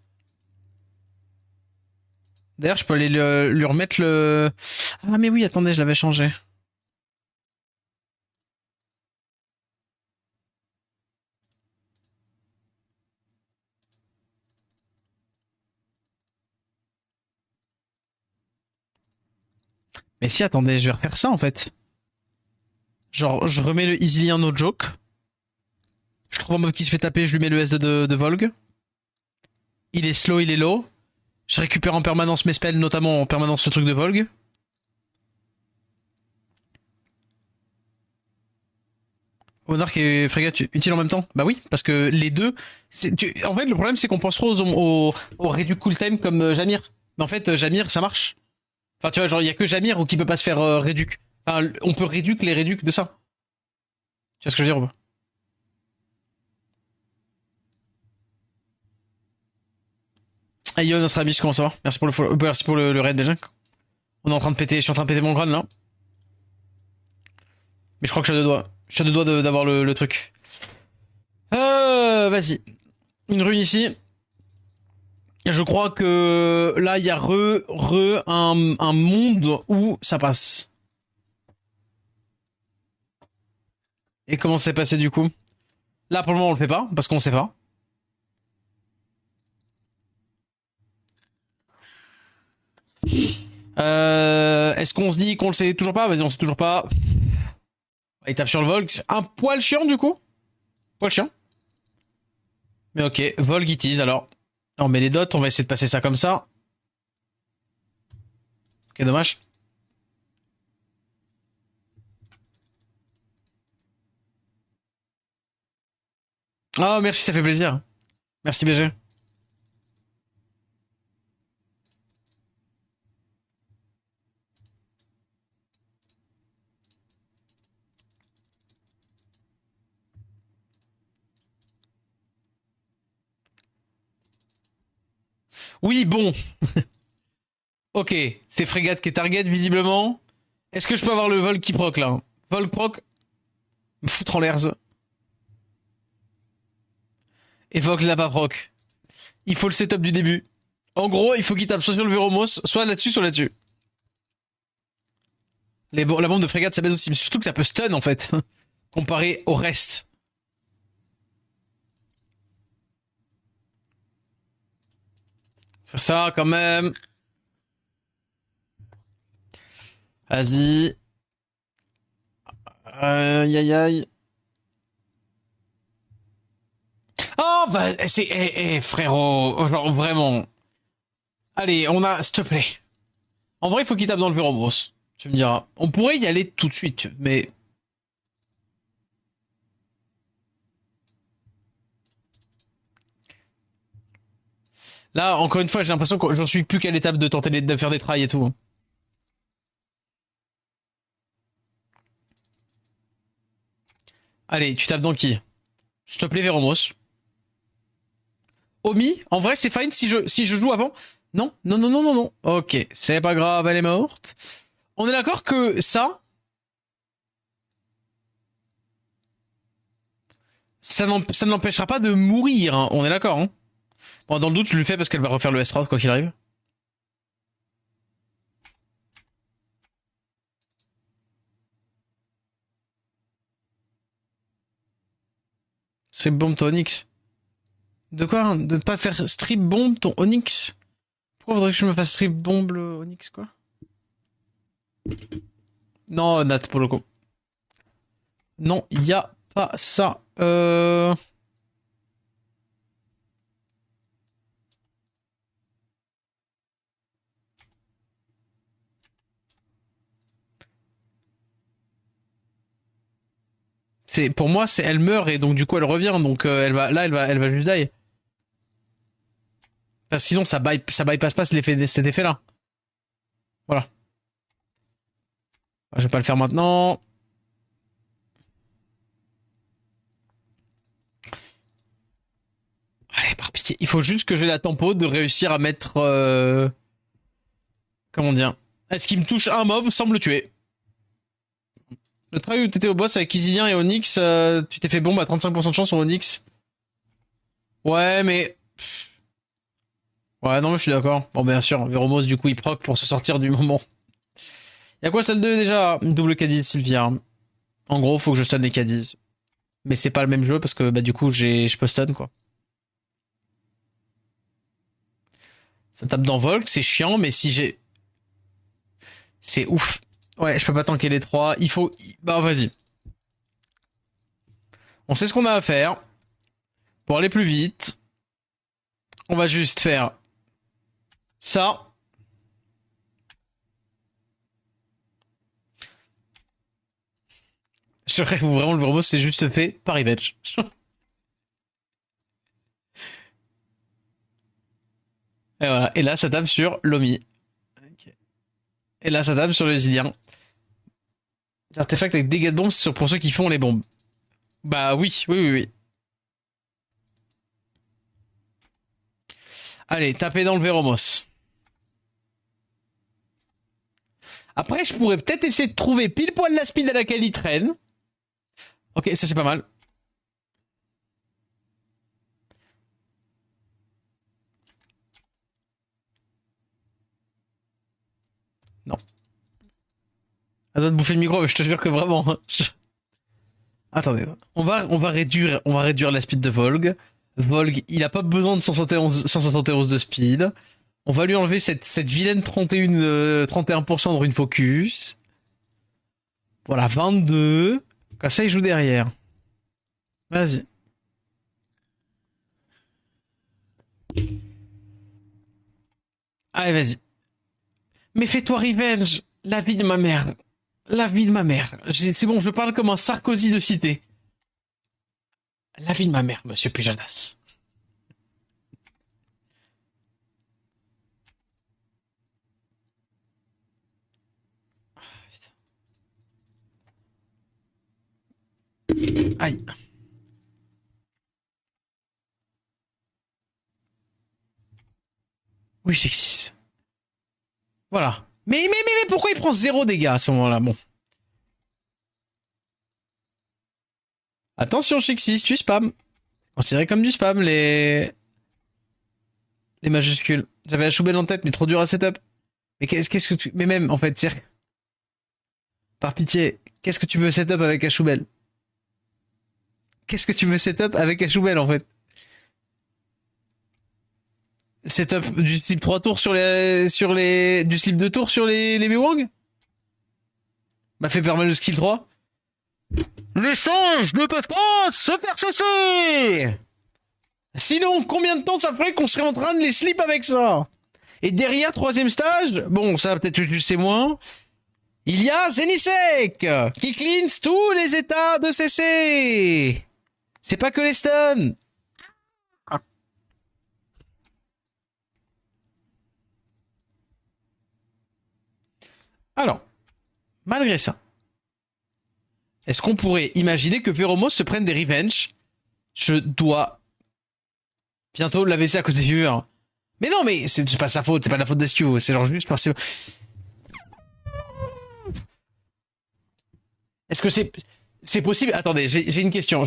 D'ailleurs, je peux aller lui remettre le... Ah mais oui, attendez, je l'avais changé. Mais si, attendez, je vais refaire ça en fait. Genre, je remets le easily un no joke. Je trouve un mob qui se fait taper, je lui mets le S de Volg. Il est slow, il est low. Je récupère en permanence mes spells, notamment en permanence ce truc de Volg. Monarch et Frégate utiles en même temps? Bah oui, parce que les deux. En fait, le problème, c'est qu'on pense trop au Reduc cooltime comme Jamir. Mais en fait, Jamir, ça marche. Enfin, tu vois, genre, il y a que Jamir qui peut pas se faire Reduc. Enfin, on peut Reduc les Reduc de ça. Tu vois ce que je veux dire ou pas? Hey yo, notre ami, comment ça va? Merci pour merci pour le raid déjà. On est en train de péter, je suis en train de péter mon crâne là. Mais je crois que je suis à deux doigts. Je suis à deux doigts d'avoir le truc. Vas-y. Une rune ici. Je crois que là, il y a un monde où ça passe. Et comment c'est passé du coup? Là, pour le moment, on le fait pas, parce qu'on sait pas. Est-ce qu'on se dit qu'on le sait toujours pas? Vas-y, on sait toujours pas. Il tape sur le Volk. Un poil chiant du coup. Poil chiant. Mais ok, Volk it is alors. On met les dots, on va essayer de passer ça comme ça. Ok, dommage. Oh, merci, ça fait plaisir. Merci BG. Oui, bon. Ok, c'est Frégate qui est target visiblement. Est-ce que je peux avoir le Volk qui proc là? Volk proc. Me foutre en l'air. Et Volk l'a pas proc. Il faut le setup du début. En gros, il faut qu'il tape soit sur le Véromos, soit là-dessus, soit là-dessus. La bombe de Frégate, ça baisse aussi. Mais surtout que ça peut stun en fait. Comparé au reste. Ça quand même. Vas-y. Aïe aïe aïe. Oh, bah, c'est, frérot, genre vraiment. Allez, on a, s'il te plaît. En vrai, il faut qu'il tape dans le Véromos. Tu me diras. On pourrait y aller tout de suite, mais. Là, encore une fois, j'ai l'impression que j'en suis plus qu'à l'étape de tenter de faire des trails et tout. Allez, tu tapes dans qui? S'il te plaît, Véromos. Omi, en vrai, c'est fine si je joue avant. Non, non, non, non, non, non. Ok, c'est pas grave, elle est morte. On est d'accord que ça ne l'empêchera pas de mourir. Hein. On est d'accord. Hein. Bon, dans le doute, je lui fais parce qu'elle va refaire le S3 quoi qu'il arrive. C'est bombe ton Onyx. De quoi? De ne pas faire strip bombe ton Onyx? Pourquoi faudrait que je me fasse strip bombe le Onyx quoi? Non, Nat, pour le coup. Non, y a pas ça. C'est pour moi, c'est elle meurt et donc du coup elle revient. Donc elle va juste die. Parce que sinon ça bypass pas cet effet-là. Voilà. Je vais pas le faire maintenant. Allez, par pitié. Il faut juste que j'ai la tempo de réussir à mettre. Comment dire? Est-ce qu'il me touche un mob sans me le tuer? Le travail où t'étais au boss avec Isilien et Onyx, tu t'es fait bombe à 35% de chance sur Onyx. Ouais, mais. Ouais, non, mais je suis d'accord. Bon, bien sûr, Véromos, du coup, il proc pour se sortir du moment. Y'a quoi, celle 2 déjà? Double Cadiz, Sylvia. En gros, faut que je stun les Cadiz. Mais c'est pas le même jeu parce que, bah, du coup, je peux stun, quoi. Ça tape dans Volk, c'est chiant, mais si j'ai. C'est ouf. Ouais, je peux pas tanker les trois. Il faut... Bah, vas-y. On sait ce qu'on a à faire. Pour aller plus vite, on va juste faire ça. Je rêve où vraiment le Vromos c'est juste fait par Revenge. Et voilà. Et là, ça tape sur Lomi. Ok. Et là, ça tape sur le Zillian. Artefact avec dégâts de bombes sur pour ceux qui font les bombes. Bah oui, oui, oui, oui. Allez, tapez dans le Véromos. Après, je pourrais peut-être essayer de trouver pile poil la speed à laquelle il traîne. Ok, ça c'est pas mal. Non. Attends de bouffer le micro, je te jure que vraiment. Attendez, on va réduire la speed de Volg. Volg, il a pas besoin de 171 de speed. On va lui enlever cette vilaine 31% de rune focus. Voilà, 22. Comme ça, il joue derrière. Vas-y. Allez, vas-y. Mais fais-toi revenge. La vie de ma mère. La vie de ma mère. C'est bon, je parle comme un Sarkozy de cité. La vie de ma mère, monsieur Pujadas. Aïe. Oui, j'existe. Voilà. Mais pourquoi il prend 0 dégâts à ce moment-là? Bon. Attention, Shixis, tu spam. Considéré comme du spam, les majuscules. J'avais Achoubel en tête, mais trop dur à setup. Mais qu'est-ce que tu... Mais même, en fait, par pitié, qu'est-ce que tu veux setup avec Achoubel? Qu'est-ce que tu veux setup avec Achoubel, en fait? Setup du slip 3 tours du slip 2 tours sur les Mewang? M'a fait permettre le skill 3. Les singes ne peuvent pas se faire cesser! Sinon, combien de temps ça ferait qu'on serait en train de les slip avec ça? Et derrière, troisième stage, bon, ça peut-être tu le sais moins, il y a Zenisek qui cleanse tous les états de CC. C'est pas que les stuns. Alors, malgré ça, est-ce qu'on pourrait imaginer que Véromos se prenne des revenge? Je dois bientôt l'AVC à cause des viewers. Mais non, mais c'est pas sa faute, c'est pas la faute d'Astio, c'est genre juste parce que... Est-ce que c'est possible? Attendez, j'ai une question.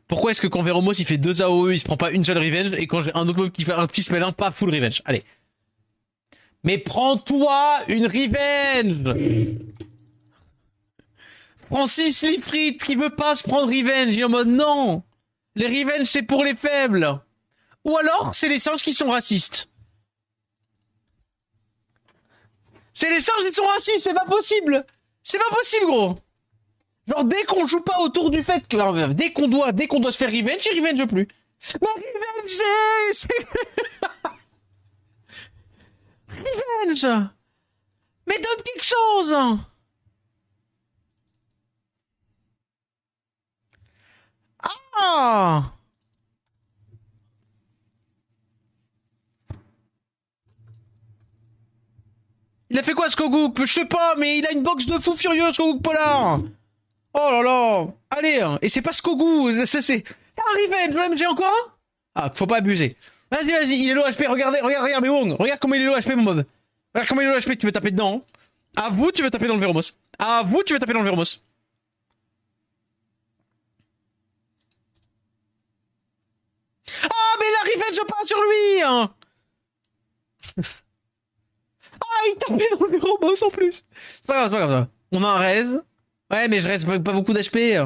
Pourquoi est-ce que quand Véromos il fait 2 AOE, il se prend pas une seule revenge et quand j'ai un autre mob qui fait un petit spell 1, pas full revenge? Allez. Mais prends-toi une revenge! Francis Lifrit qui veut pas se prendre revenge, il est en mode non! Les revenge c'est pour les faibles! Ou alors c'est les singes qui sont racistes. C'est les singes qui sont racistes, c'est pas possible! C'est pas possible, gros! Genre, dès qu'on joue pas autour du fait que, dès qu'on doit se faire revenge, il revenge plus. Mais revenge, revenge! Mais donne quelque chose! Ah! Il a fait quoi, Skogouk? Je sais pas, mais il a une box de fou furieux, Skogouk Polar! Oh là là! Allez, hein. Et c'est pas Skogouk, ça c'est... Ah, revenge, même j'ai encore un? Ah, faut pas abuser. Vas-y, il est low HP, regarde, mais Wong, regarde comment il est low HP, mon mob. Regarde comment il est low HP, tu veux taper dedans. À vous, tu veux taper dans le Véromos. À vous, tu veux taper dans le Véromos. Ah, mais la revenge pas sur lui, hein. Ah, il tapait dans le Véromos en plus. C'est pas grave, ça. On a un raise. Ouais, mais je reste pas beaucoup d'HP.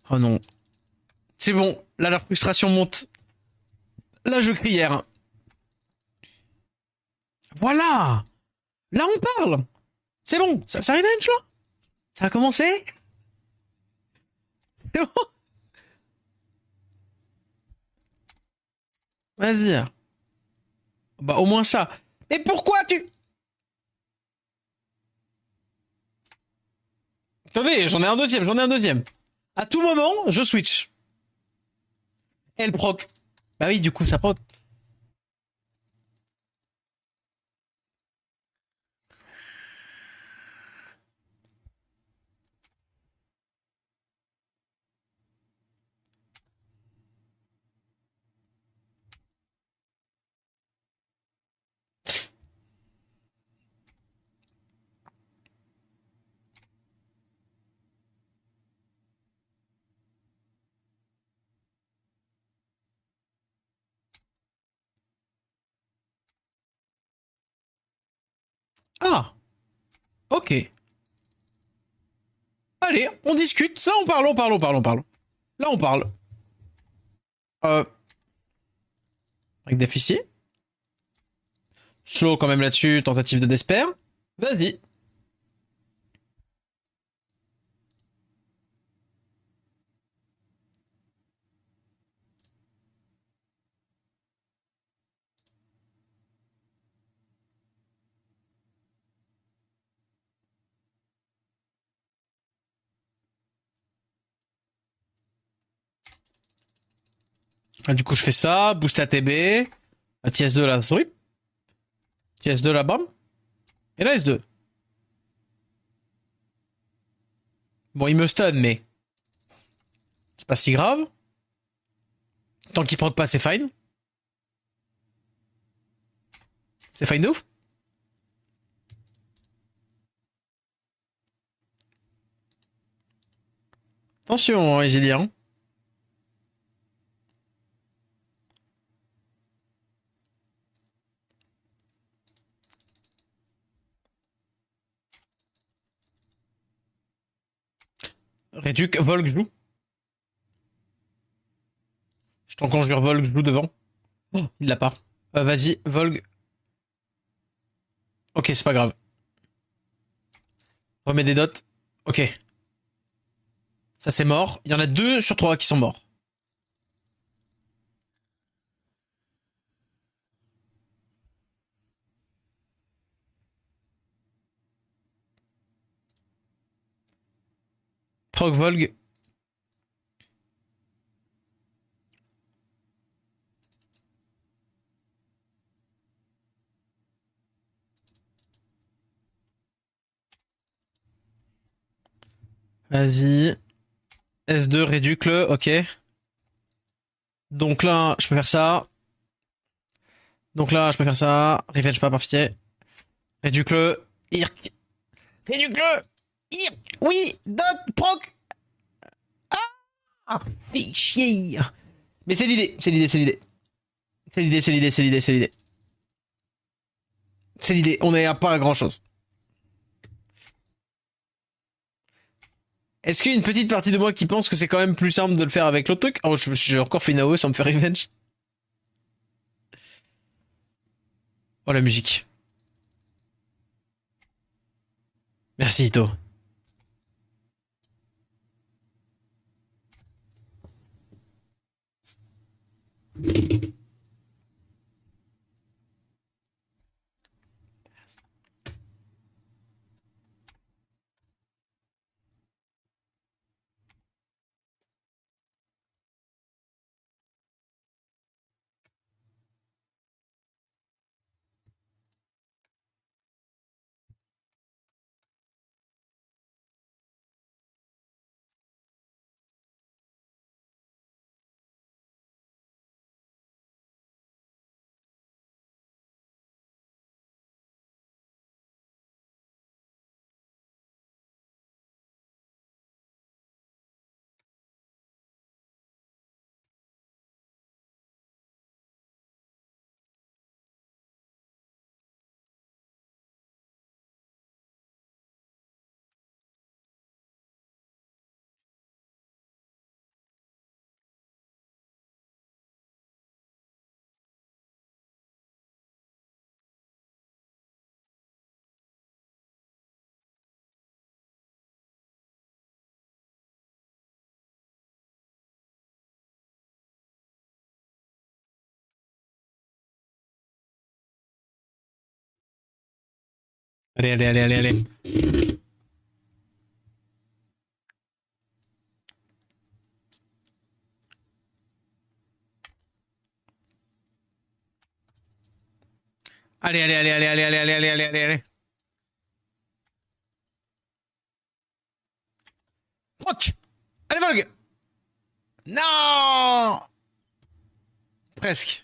Oh non. C'est bon, là la frustration monte. Là je crie hier. Voilà. Là, on parle. C'est bon. Ça revenge, là. Ça a commencé. C'est bon. Vas-y. Bah, au moins ça. Mais pourquoi tu... Attendez, j'en ai un deuxième, j'en ai un deuxième. À tout moment, je switch. Elle proc. Bah oui, du coup, ça proc. Ah, ok. Allez, on discute. Ça, on parle, on parle, on parle, on parle. Là, on parle. Euh, avec déficit. Slow quand même là-dessus, tentative de despair. Vas-y. Ah, du coup, je fais ça, boost ATB. La TS2 là, oui. TS2 là, bam. Et là, S2. Bon, il me stun, mais c'est pas si grave. Tant qu'il proc pas, c'est fine. C'est fine de ouf. Attention, Exilia. Réduc, Volk joue. Je t'en conjure, Volk joue devant. Oh, il l'a pas. Vas-y, Volk. Ok, c'est pas grave. Remets des dots. Ok. Ça, c'est mort. Il y en a 2 sur 3 qui sont morts. Proc, Volk. Vas-y. S2, réduc-le. Ok. Donc là, je peux faire ça. Donc là, je peux faire ça. Revenge pas par pitié. Réduc-le. Irk. Réduc-le. Irk. Oui. Dot. Proc. Ah, fais chier. Mais c'est l'idée. C'est l'idée. C'est l'idée. C'est l'idée. C'est l'idée. C'est l'idée. C'est l'idée. C'est l'idée. On n'est à pas grand chose. Est-ce qu'il y a une petite partie de moi qui pense que c'est quand même plus simple de le faire avec l'autre truc? Oh, j'ai encore fait une AOE sans me faire revenge. Oh, la musique. Merci, Ito. Allez, allez, allez, allez, allez. Allez, allez, allez, allez, allez, allez, allez, allez, allez, allez, allez. Proc. Allez, Volg. Non. Presque.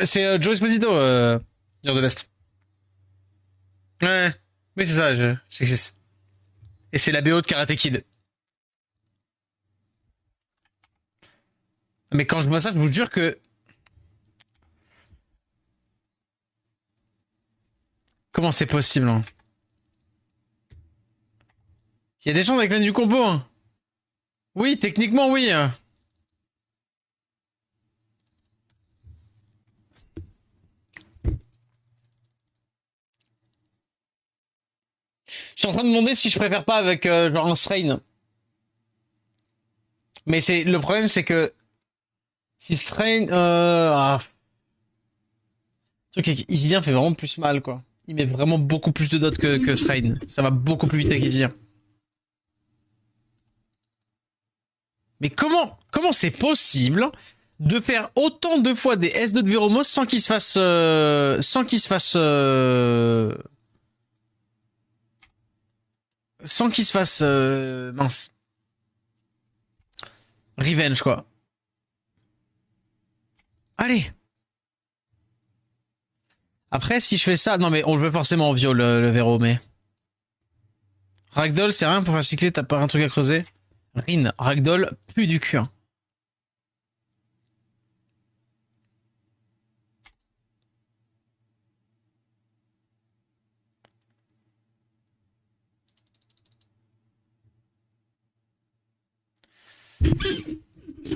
C'est Joe Esposito, dire de l'Est. Ouais. Oui, c'est ça, je. Et c'est la BO de Karate Kid. Mais quand je vois ça, je vous jure que. Comment c'est possible, hein? Il y a des chances avec l'âne du combo, hein. Oui, techniquement, oui. Je suis en train de me demander si je préfère pas avec genre un Strain. Mais c'est le problème, c'est que si Strain, le truc est qu'Isilien fait vraiment plus mal, quoi. Il met vraiment beaucoup plus de dots que Strain. Ça va beaucoup plus vite avec Isilien. Mais comment c'est possible de faire autant de fois des S2 de Véromos sans qu'il se fasse, mince, revenge, quoi. Allez. Après, si je fais ça, non mais on le veut forcément en viol, le Véro, mais Ragdoll, c'est rien pour faire cycler, t'as pas un truc à creuser. Rin, Ragdoll, plus du cul, hein.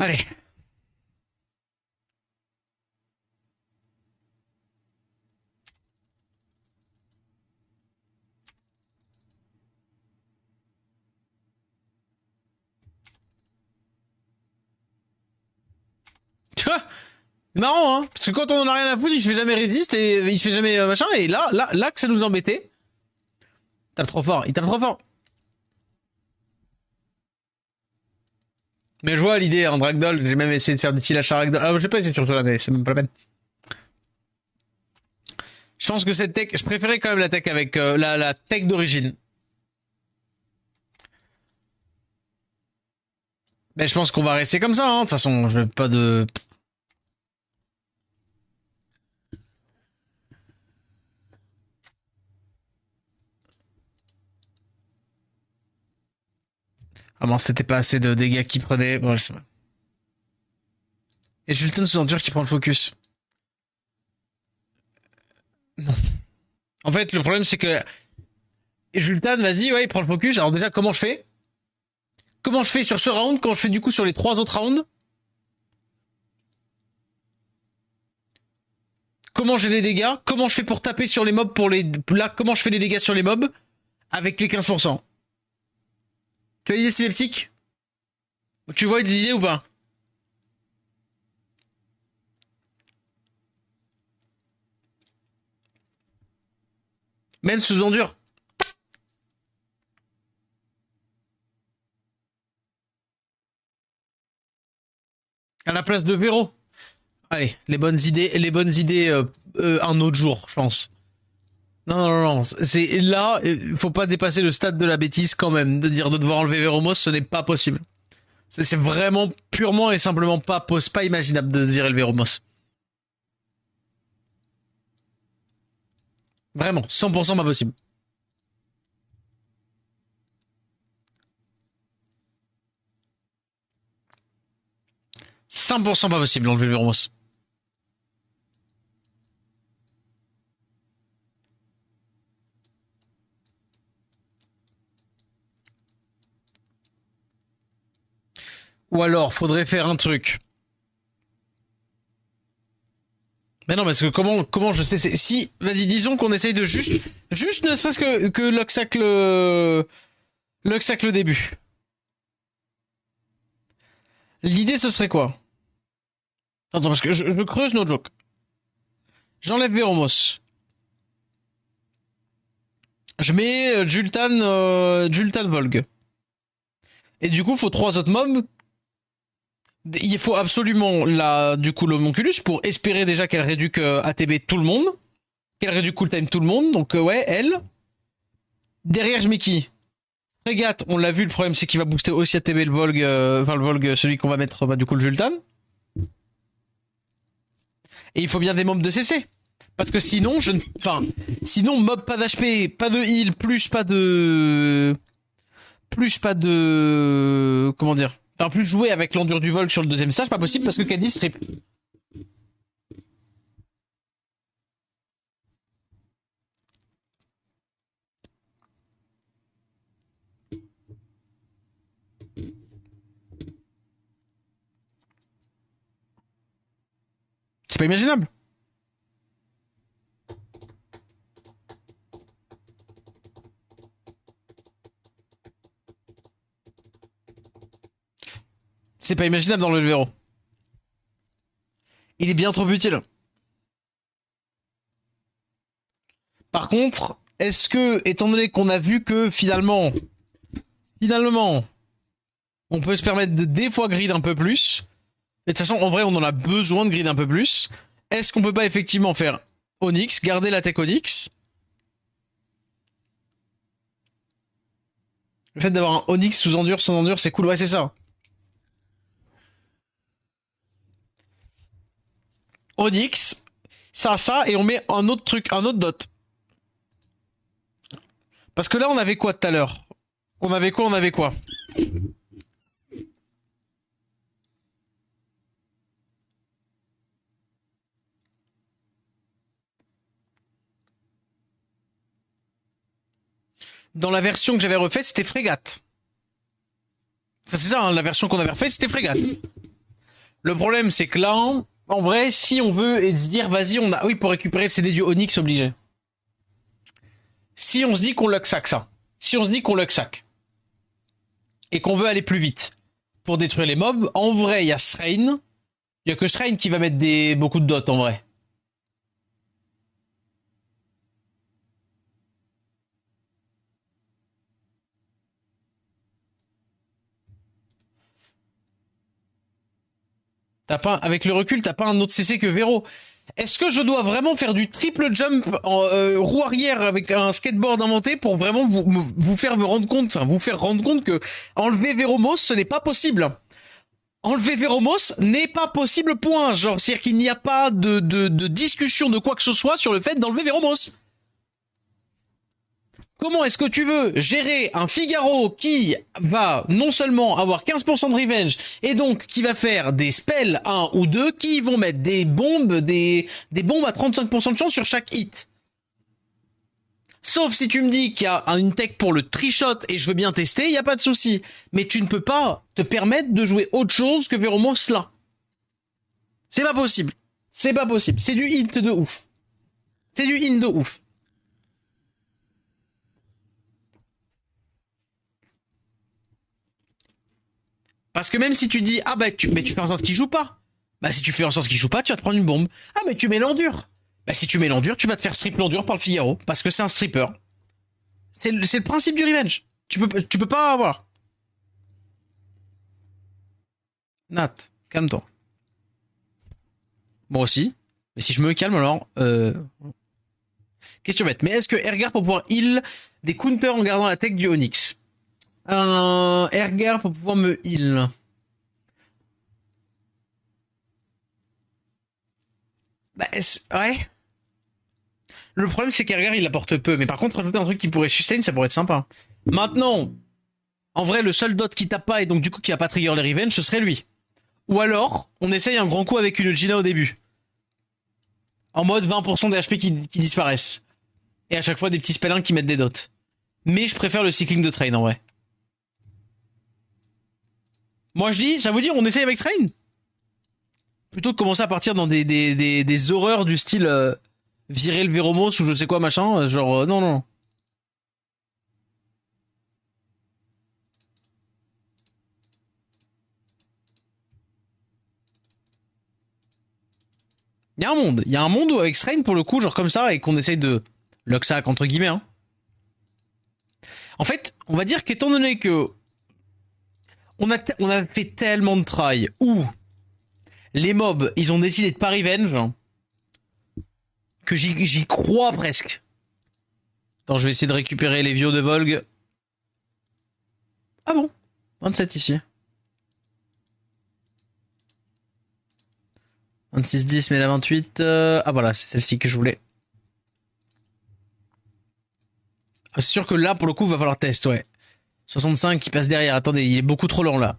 Allez. Tu vois, c'est marrant, hein. Parce que quand on en a rien à foutre, il se fait jamais résiste et il se fait jamais machin. Et là que ça nous embêtait. Il tape trop fort, il tape trop fort. Mais je vois l'idée, en Dragdoll, j'ai même essayé de faire des tilages à Ragdoll. Ah, j'ai pas essayé sur ça, mais c'est même pas la peine. Je pense que cette tech, je préférais quand même la tech avec la tech d'origine. Mais je pense qu'on va rester comme ça, hein. De toute façon, je veux pas de. Ah bon, c'était pas assez de dégâts qui prenaient. Bon, c'est vrai. Et Julten sous endure qui prend le focus. Non. En fait, le problème, c'est que Jultan, vas-y, ouais, il prend le focus. Alors déjà, comment je fais? Comment je fais sur ce round? Comment je fais du coup sur les 3 autres rounds? Comment j'ai les dégâts? Comment je fais pour taper sur les mobs pour les... Là, comment je fais les dégâts sur les mobs? Avec les 15%. Tu as l'idée synaptique? Tu vois l'idée ou pas? Même sous endure. À la place de Véro. Allez, les bonnes idées un autre jour, je pense. Non, non, non, non. C'est là, faut pas dépasser le stade de la bêtise quand même. De dire de devoir enlever Véromos, ce n'est pas possible. C'est vraiment purement et simplement pas imaginable de virer le Véromos. Vraiment, 100% pas possible. 100% pas possible d'enlever le Véromos. Ou alors, faudrait faire un truc. Mais non, parce que comment je sais, si, vas-y, disons qu'on essaye de juste ne serait-ce que Luxac le début. L'idée, ce serait quoi? Attends, parce que je creuse no joke. J'enlève Veromos. Je mets Jultan Volg. Et du coup, faut 3 autres mobs. Il faut absolument du coup l'homonculus pour espérer déjà qu'elle réduque ATB tout le monde. Qu'elle réduque cooltime tout le monde. Donc ouais, elle. Derrière, je mets qui? Frégate, on l'a vu, le problème c'est qu'il va booster aussi ATB le Volg, enfin le Volg, celui qu'on va mettre, bah, du coup le Jultan. Et il faut bien des mobs de CC. Parce que sinon, sinon, mob pas d'HP, pas de heal, comment dire? Enfin, plus jouer avec l'endure du Volk sur le deuxième stage, pas possible parce que Caddy strip. C'est pas imaginable. C'est pas imaginable dans le Véro. Il est bien trop utile. Par contre, est-ce que, étant donné qu'on a vu que finalement, on peut se permettre de des fois grid un peu plus, et de toute façon, en vrai, on en a besoin de grid un peu plus, est-ce qu'on peut pas effectivement faire Onyx, garder la tech Onyx? Le fait d'avoir un Onyx sous endure, sans endure, c'est cool, ouais, c'est ça. Onyx, ça, et on met un autre truc, un autre dot. Parce que là, on avait quoi tout à l'heure? On avait quoi? Dans la version que j'avais refaite, c'était Frégate. Ça, c'est ça, hein, la version qu'on avait refaite, c'était Frégate. Le problème, c'est que là, en vrai, si on veut se dire, vas-y, on a, oui, pour récupérer le CD du Onyx, obligé. Si on se dit qu'on luxac ça, si on se dit qu'on luxac, et qu'on veut aller plus vite pour détruire les mobs, en vrai, il y a Srain. Il y a que Srain qui va mettre beaucoup de dots, en vrai. Avec le recul, t'as pas un autre CC que Vero. Est-ce que je dois vraiment faire du triple jump en roue arrière avec un skateboard inventé pour vraiment vous faire me rendre compte, enfin vous faire rendre compte que enlever Veromos, ce n'est pas possible. Enlever Veromos n'est pas possible, point. Genre, c'est-à-dire qu'il n'y a pas de discussion de quoi que ce soit sur le fait d'enlever Veromos. Comment est-ce que tu veux gérer un Figaro qui va non seulement avoir 15% de revenge et donc qui va faire des spells 1 ou 2 qui vont mettre des bombes, des bombes à 35% de chance sur chaque hit. Sauf si tu me dis qu'il y a une tech pour le trichot et je veux bien tester, il n'y a pas de souci. Mais tu ne peux pas te permettre de jouer autre chose que Veromos là. C'est pas possible. C'est pas possible. C'est du hint de ouf. C'est du hint de ouf. Parce que même si tu dis, ah bah tu fais en sorte qu'il joue pas. Bah si tu fais en sorte qu'il joue pas, tu vas te prendre une bombe. Ah mais tu mets l'endure. Bah si tu mets l'endure, tu vas te faire strip l'endure par le Figaro. Parce que c'est un stripper. C'est le principe du revenge. Tu peux pas avoir. Nat, calme-toi. Moi aussi. Mais si je me calme alors, question bête. Mais est-ce que Ergar pour pouvoir heal des counters en gardant la tech du Onyx? Ergar pour pouvoir me heal. Bah, ouais. Le problème, c'est qu'Ergar, il apporte peu. Mais par contre, rajouter un truc qui pourrait sustain, ça pourrait être sympa. Maintenant, en vrai, le seul dot qui tape pas et donc du coup qui a pas trigger les revenge, ce serait lui. Ou alors, on essaye un grand coup avec une Gina au début. En mode 20% des HP qui disparaissent. Et à chaque fois, des petits spellins qui mettent des dots. Mais je préfère le cycling de Train, en vrai. Moi, je dis, ça vous dit, on essaye avec Train? Plutôt que commencer à partir dans des horreurs du style virer le Véromos ou je sais quoi, machin. Genre, non, non. Il y a un monde. Il y a un monde où avec Strain, pour le coup, genre comme ça, et qu'on essaye de Luxac, entre guillemets. Hein. En fait, on va dire qu'étant donné que on a fait tellement de try où les mobs, ils ont décidé de pas revenge, que j'y crois presque. Attends, je vais essayer de récupérer les vieux de Volg. Ah bon 27 ici. 26-10, mais la 28... Ah voilà, c'est celle-ci que je voulais. C'est sûr que là, pour le coup, va falloir test, ouais. 65 qui passe derrière. Attendez, il est beaucoup trop lent, là.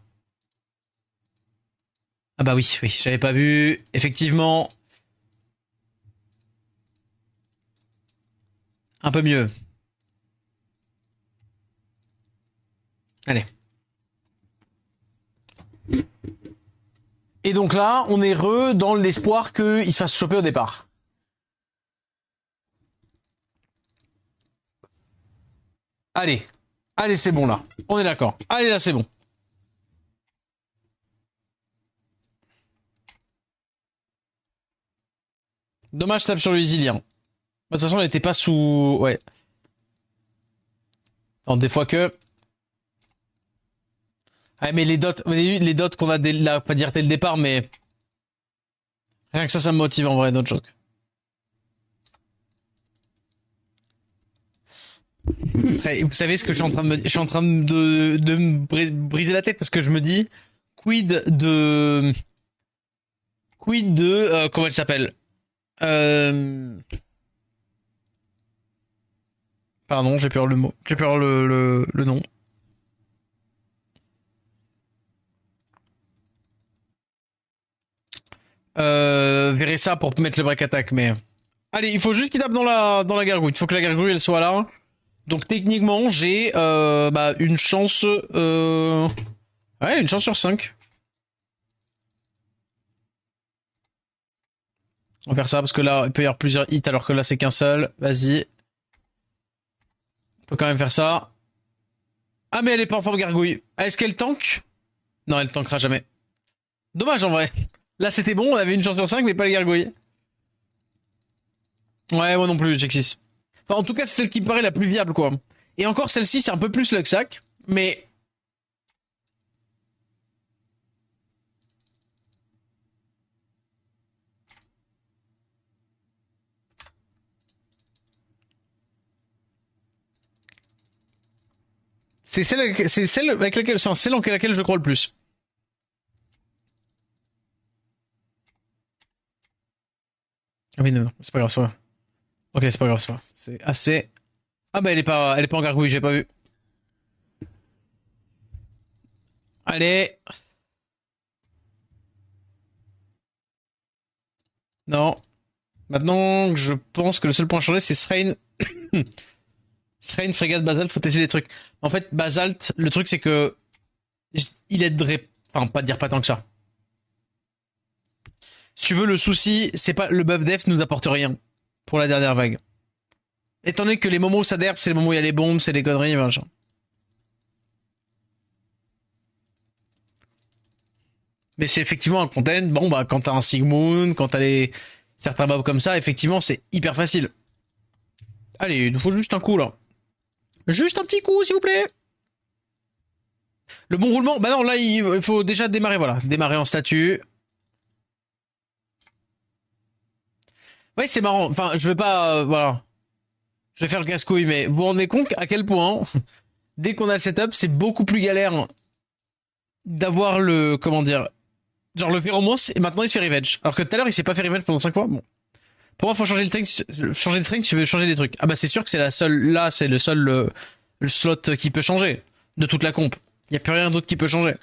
Ah bah oui, oui, j'avais pas vu. Effectivement. Un peu mieux. Allez. Et donc là, on est dans l'espoir qu'il se fasse choper au départ. Allez. Allez, c'est bon là. On est d'accord. Allez, là, c'est bon. Dommage, je tape sur le Isilien. De toute façon, elle était pas sous... Ouais. Attends, des fois que... Ah, mais les dots... Vous avez vu les dots qu'on a là, pas dire dès le départ, mais... Rien que ça me motive en vrai, d'autres choses. Vous savez ce que je suis en train de me... Je suis en train de me briser la tête parce que je me dis... Quid de... comment elle s'appelle Pardon, j'ai peur le mot. J'ai peur le nom. Verrez ça pour mettre le break attack, mais... Allez, il faut juste qu'il tape dans la gargouille. Il faut que la gargouille, elle soit là. Donc techniquement, j'ai une chance... Ouais, une chance sur 5. On va faire ça parce que là, il peut y avoir plusieurs hits alors que là, c'est qu'un seul. Vas-y. On peut quand même faire ça. Ah, mais elle est pas en forme gargouille. Ah, est-ce qu'elle tank? Non, elle tankera jamais. Dommage en vrai. Là, c'était bon, on avait une chance sur 5, mais pas les gargouilles. Ouais, moi non plus, check 6. Enfin, en tout cas, c'est celle qui me paraît la plus viable, quoi. Et encore, celle-ci, c'est un peu plus Luxac, mais... C'est celle avec laquelle, c'est celle en laquelle je crois le plus. Ah oui, non, non, c'est pas grave, c'est pas grave. Ok, c'est pas grave, c'est pas grave. C'est assez... Ah bah, elle est pas en gargouille, j'ai pas vu. Allez. Non. Maintenant, je pense que le seul point à changer, c'est Srain. Srain, Frégate, Basalt, faut tester les trucs. En fait, Basalt, le truc, c'est que... Il aiderait... Enfin, pas dire pas tant que ça. Si tu veux, le souci, c'est pas... Le buff def nous apporte rien. Pour la dernière vague. Étant donné que les moments où ça derpe, c'est les moments où il y a les bombes, c'est les conneries, machin. Mais c'est effectivement un content. Bon, bah, quand t'as un Sigmund, quand t'as certains mobs comme ça, effectivement, c'est hyper facile. Allez, il nous faut juste un coup, là. Juste un petit coup, s'il vous plaît. Le bon roulement, bah non, là, il faut déjà démarrer, voilà. Démarrer en statut. Ouais, c'est marrant. Enfin, je vais pas... voilà. Je vais faire le casse-couille, mais vous vous rendez compte à quel point, dès qu'on a le setup, c'est beaucoup plus galère d'avoir le... Comment dire... Genre le Pheromance, et maintenant il se fait revenge. Alors que tout à l'heure, il s'est pas fait revenge pendant 5 fois. Bon. Pour moi, faut changer le string si tu veux changer des trucs. Ah bah c'est sûr que c'est la seule... Là, c'est le seul le slot qui peut changer de toute la comp. Il y a plus rien d'autre qui peut changer.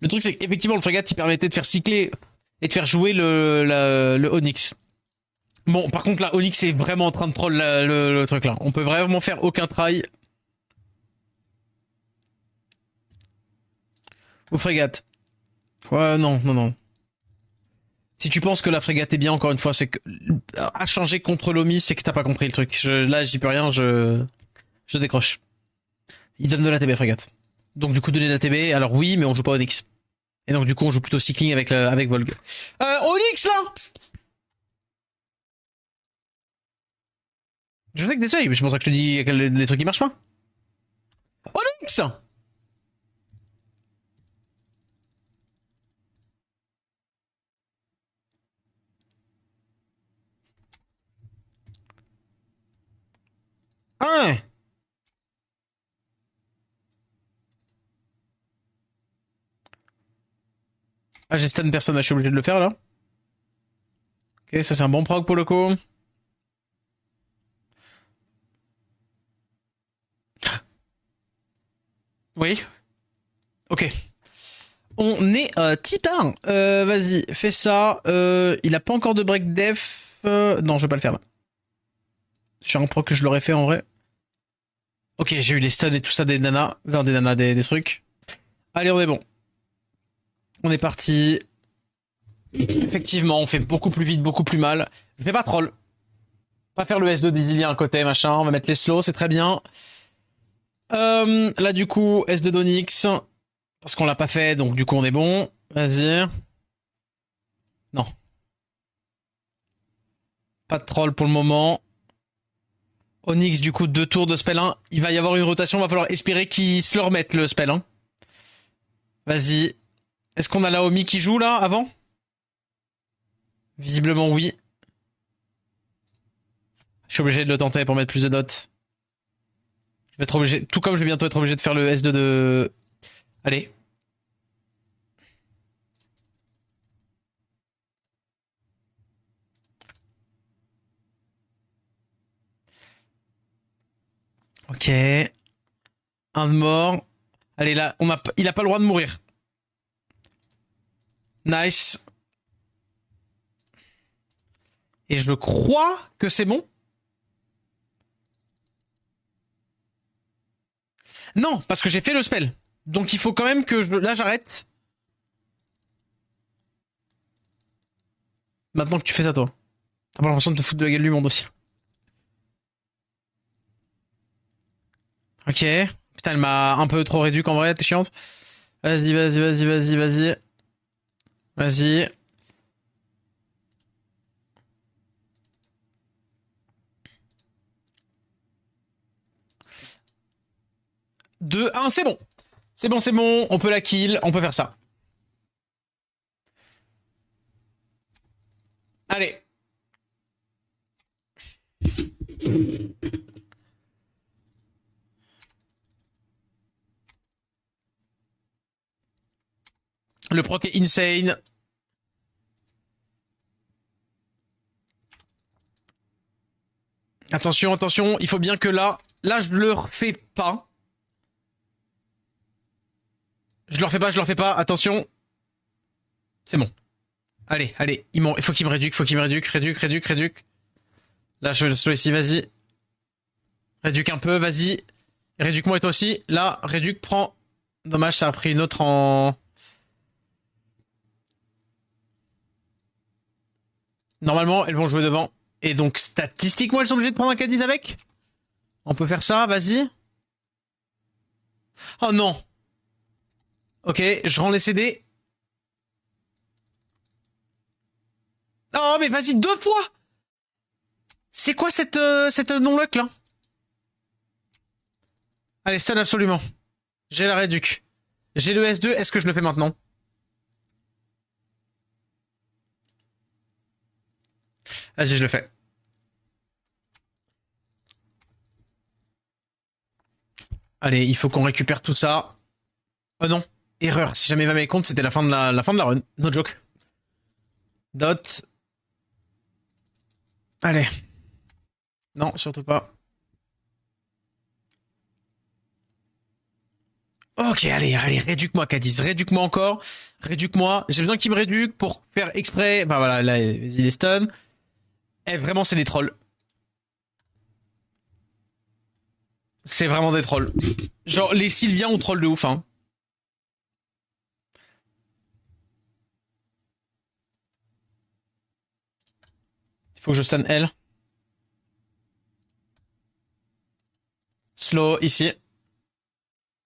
Le truc, c'est qu'effectivement, le frégate, il permettait de faire cycler et de faire jouer le Onyx. Bon, par contre, là, Onyx est vraiment en train de troll le truc là. On peut vraiment faire aucun try. Aux frégates. Ouais, non, non, non. Si tu penses que la frégate est bien, encore une fois, c'est que... À changer contre l'Omi, c'est que t'as pas compris le truc. Là, j'y peux rien, je décroche. Il donne de la TB frégate. Donc du coup, donner de la TB, alors oui, mais on joue pas Onyx. Et donc du coup on joue plutôt cycling avec Volg. Onyx là. Je sais que t'essayes, mais c'est pour ça que je te dis que les trucs qui marchent pas. Onyx. Ah. Ah, j'ai stun personne, je suis obligé de le faire là. Ok, ça c'est un bon proc pour le coup. Oui. Ok. On est type 1. Vas-y, fais ça. Il a pas encore de break def. Non, je vais pas le faire là. Sur un proc que je l'aurais fait en vrai. Ok, j'ai eu les stuns et tout ça des nanas. Vers des nanas, des trucs. Allez, on est bon. On est parti. Effectivement, on fait beaucoup plus vite, beaucoup plus mal. Je vais pas troll. Pas faire le S2 d'Izilia à côté, machin. On va mettre les slows, c'est très bien. Là, du coup, S2 d'Onyx. Parce qu'on l'a pas fait, donc du coup, on est bon. Vas-y. Non. Pas de troll pour le moment. Onyx, du coup, 2 tours de spell 1. Il va y avoir une rotation, va falloir espérer qu'il se le remette, le spell 1. Vas-y. Est-ce qu'on a la Omi qui joue, là, avant? Visiblement, oui. Je suis obligé de le tenter pour mettre plus de dots. Je vais être obligé, tout comme je vais bientôt être obligé de faire le S2 de... Allez. Ok. Un de mort. Allez, là, il a pas le droit de mourir. Nice. Et je crois que c'est bon. Non, parce que j'ai fait le spell. Donc il faut quand même que je... Là, j'arrête. Maintenant que tu fais ça, toi. T'as pas l'impression de te foutre de la gueule du monde aussi. Ok. Putain, elle m'a un peu trop réduit qu'en vrai, t'es chiante. Vas-y, vas-y, vas-y, vas-y, vas-y. Vas-y. Deux, un, c'est bon. C'est bon, c'est bon. On peut la kill. On peut faire ça. Allez. Le proc est insane. Attention, attention. Il faut bien que là... Là, je le refais pas. Je le refais pas, je le refais pas. Attention. C'est bon. Allez, allez. Il faut qu'il me réduque, faut qu'il me réduque. Réduque. Là, je vais le slow ici, vas-y. Réduque un peu, vas-y. Réduque-moi et toi aussi. Là, réduque, prends. Dommage, ça a pris une autre en... Normalement, elles vont jouer devant. Et donc, statistiquement, elles sont obligées de prendre un Cadiz avec. On peut faire ça, vas-y. Oh non. Ok, je rends les CD. Oh, mais vas-y, 2 fois. C'est quoi cette non-luck, là? Allez, stun absolument. J'ai la réduc. J'ai le S2, est-ce que je le fais maintenant? Vas-y, je le fais. Allez, il faut qu'on récupère tout ça. Oh non, erreur. Si jamais il va mes comptes, c'était la fin de la fin de la run. No joke. Dot. Allez. Non, surtout pas. Ok, allez, allez, réduque-moi, Cadiz. Réduque-moi encore. Réduque-moi. J'ai besoin qu'il me réduque pour faire exprès. Enfin voilà, là, vas-y, les stun. Eh, vraiment, c'est des trolls. C'est vraiment des trolls. Genre, les Sylviens ont troll de ouf, hein. Il faut que je stun elle. Slow, ici.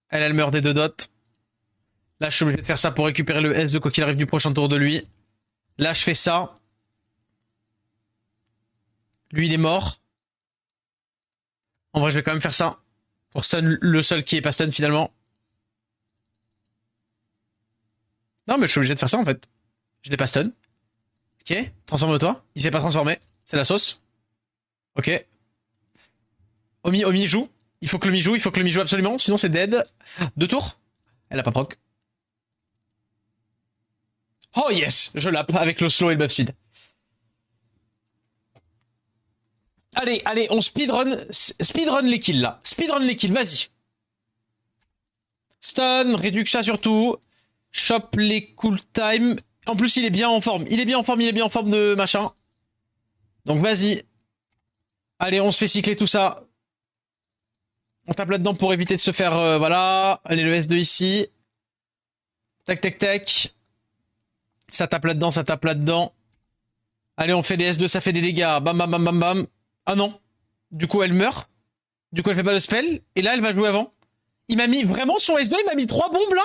Elle meurt des 2 dots. Là, je suis obligé de faire ça pour récupérer le S de quoi qu'il arrive du prochain tour de lui. Là, je fais ça. Lui, il est mort. En vrai, je vais quand même faire ça. Pour stun le seul qui est pas stun finalement. Non, mais je suis obligé de faire ça en fait. Je l'ai pas stun. Ok, transforme-toi. Il s'est pas transformé. C'est la sauce. Ok. Omi joue. Il faut que le Mi joue, il faut que le Mi joue absolument. Sinon, c'est dead. 2 tours. Elle a pas proc. Oh yes, je l'app avec le slow et le buff speed. Allez, allez, on speedrun les kills là. Speedrun les kills, vas-y. Stun, réduction surtout. Chop les cool time. En plus, il est bien en forme. Il est bien en forme, il est bien en forme de machin. Donc vas-y. Allez, on se fait cycler tout ça. On tape là-dedans pour éviter de se faire... voilà. Allez, le S2 ici. Tac, tac, tac. Ça tape là-dedans, ça tape là-dedans. Allez, on fait des S2, ça fait des dégâts. Bam, bam, bam, bam, bam. Ah non. Du coup, elle meurt. Du coup, elle fait pas le spell. Et là, elle va jouer avant. Il m'a mis vraiment son S2, il m'a mis 3 bombes là.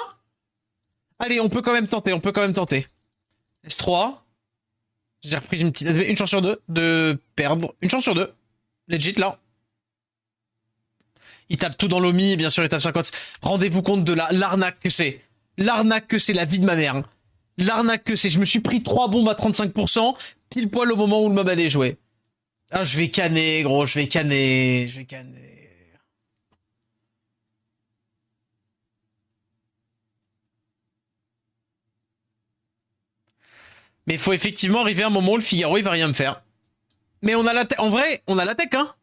Allez, on peut quand même tenter, on peut quand même tenter. S3. J'ai repris une chance sur 2 de perdre. Une chance sur 2. Legit là. Il tape tout dans l'OMI, bien sûr, il tape 50. Rendez-vous compte de l'arnaque que c'est. L'arnaque que c'est, la vie de ma mère. L'arnaque que c'est. Je me suis pris 3 bombes à 35%, pile poil au moment où le mob allait jouer. Ah, je vais canner, gros, je vais canner. Je vais canner. Mais il faut effectivement arriver à un moment où le Figaro, il va rien me faire. Mais on a la tech, en vrai, on a la tech, hein.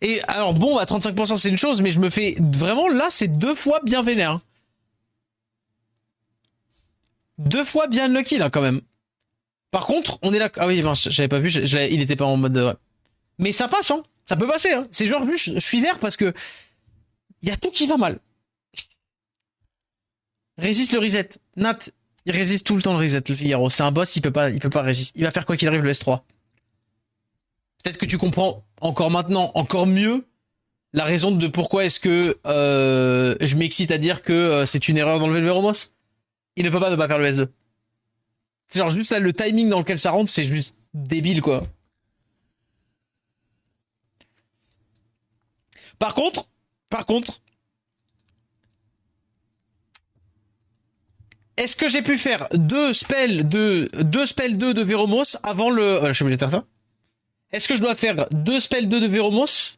Et alors bon, à 35% c'est une chose, mais je me fais vraiment là, c'est 2 fois bien vénère. 2 fois bien lucky là quand même. Par contre, on est là. Ah oui, j'avais pas vu, il était pas en mode. Ouais. Mais ça passe, hein. Ça peut passer, hein. C'est genre juste, je suis vert parce que il y a tout qui va mal. Résiste le reset. Nat, il résiste tout le temps le reset, le Figaro. C'est un boss, il peut pas résister. Il va faire quoi qu'il arrive le S3. Peut-être que tu comprends encore maintenant, encore mieux, la raison de pourquoi est-ce que je m'excite à dire que c'est une erreur d'enlever le Véromos. Il ne peut pas ne pas faire le S2. C'est genre juste là, le timing dans lequel ça rentre, c'est juste débile, quoi. Par contre, est-ce que j'ai pu faire 2 spells 2 de Véromos avant le... je suis obligé de faire ça. Est-ce que je dois faire 2 spells 2 de Véromos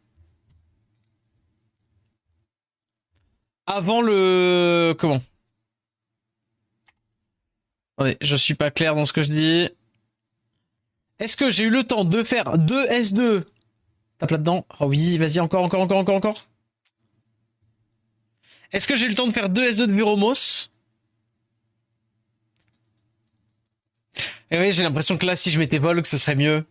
avant le... Comment? Attendez, je suis pas clair dans ce que je dis. Est-ce que j'ai eu le temps de faire 2 S2? Tape là-dedans. Oh oui, vas-y, encore. Est-ce que j'ai eu le temps de faire 2 S2 de Véromos? Et oui, j'ai l'impression que là, si je mettais Volk, ce serait mieux.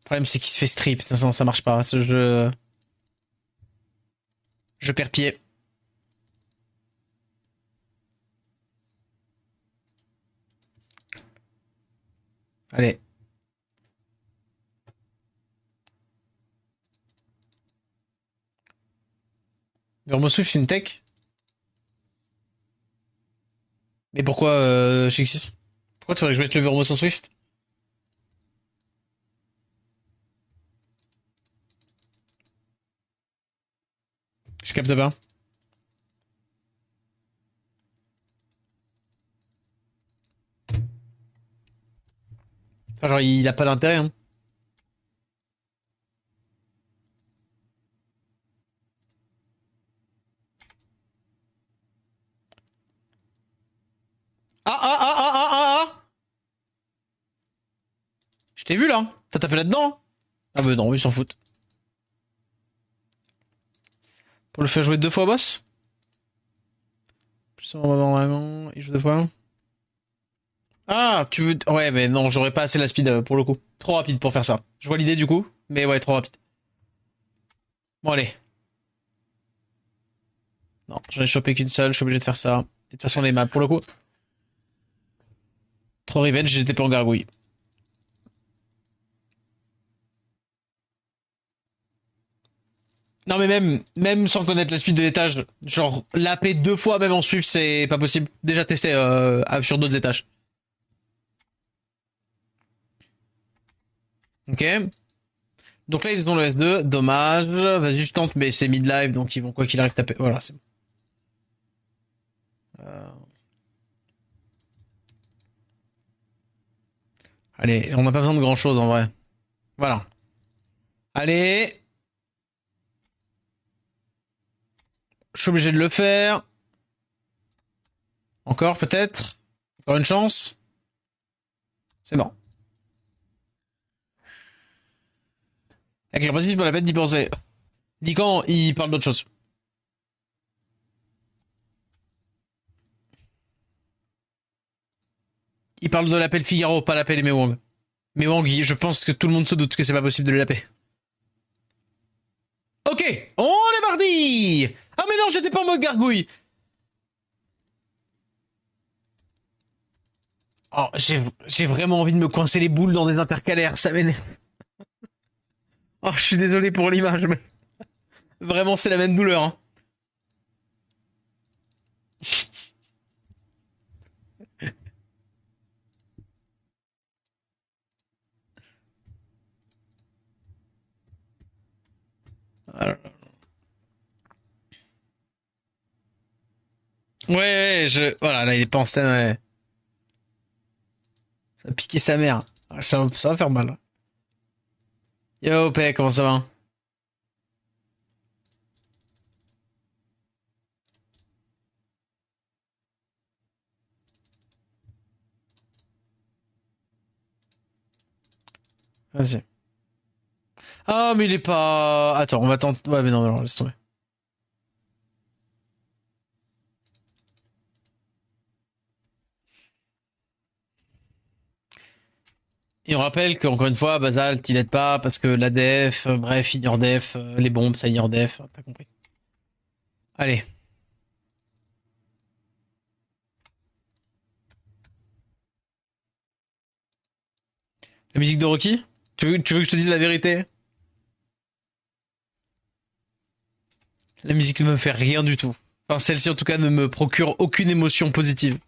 Le problème, c'est qu'il se fait strip. Ça marche pas, ce jeu. Je perds pied. Allez. Véromos Swift, c'est une tech. Mais pourquoi Shixis? Pourquoi tu voudrais que je mette le Véromos en Swift? Je capte pas. Enfin, genre, il a pas d'intérêt, hein. Ah. Je t'ai vu, là. T'as tapé là-dedans. Ah bah non, ils s'en foutent. Pour le faire jouer 2 fois boss? Plus vraiment, il joue 2 fois. Ah, tu veux... Ouais, mais non, j'aurais pas assez la speed pour le coup. Trop rapide pour faire ça. Je vois l'idée du coup, mais ouais, trop rapide. Bon, allez. Non, j'en ai chopé qu'une seule, je suis obligé de faire ça. Et de toute façon, les maps, pour le coup. Trop revenge, j'étais pas en gargouille. Non mais même sans connaître la speed de l'étage, genre l'AP 2 fois même en Swift c'est pas possible. Déjà testé sur d'autres étages. Ok. Donc là ils ont le S2, dommage. Vas-y je tente mais c'est mid-live donc ils vont quoi qu'il arrive taper. Voilà c'est bon. Allez, on n'a pas besoin de grand chose en vrai. Voilà. Allez. Je suis obligé de le faire. Encore peut-être. Encore une chance. C'est bon. Avec la possibilité, pas la peine d'y penser. Dis quand il parle d'autre chose. Il parle de l'appel Figaro, pas l'appel Mewang. Mewang, je pense que tout le monde se doute que c'est pas possible de le laper. Ok, on est parti. Ah mais non, j'étais pas en mode gargouille. Oh, j'ai vraiment envie de me coincer les boules dans des intercalaires, ça m'énerve. Oh, je suis désolé pour l'image, mais vraiment c'est la même douleur. Hein. Ouais, voilà, là il est pas en stand, ouais. Ça a piqué sa mère. Ah, ça va faire mal. Yo, P, comment ça va? Vas-y. Ah, mais il est pas. Attends, on va tenter. Ouais, mais non, non, laisse tomber. Et on rappelle qu'encore une fois, Basalt, il aide pas parce que la def, bref, ignore def, les bombes, ça ignore def, t'as compris. Allez. La musique de Rocky? Tu veux que je te dise la vérité? La musique ne me fait rien du tout. Enfin, celle-ci en tout cas ne me procure aucune émotion positive.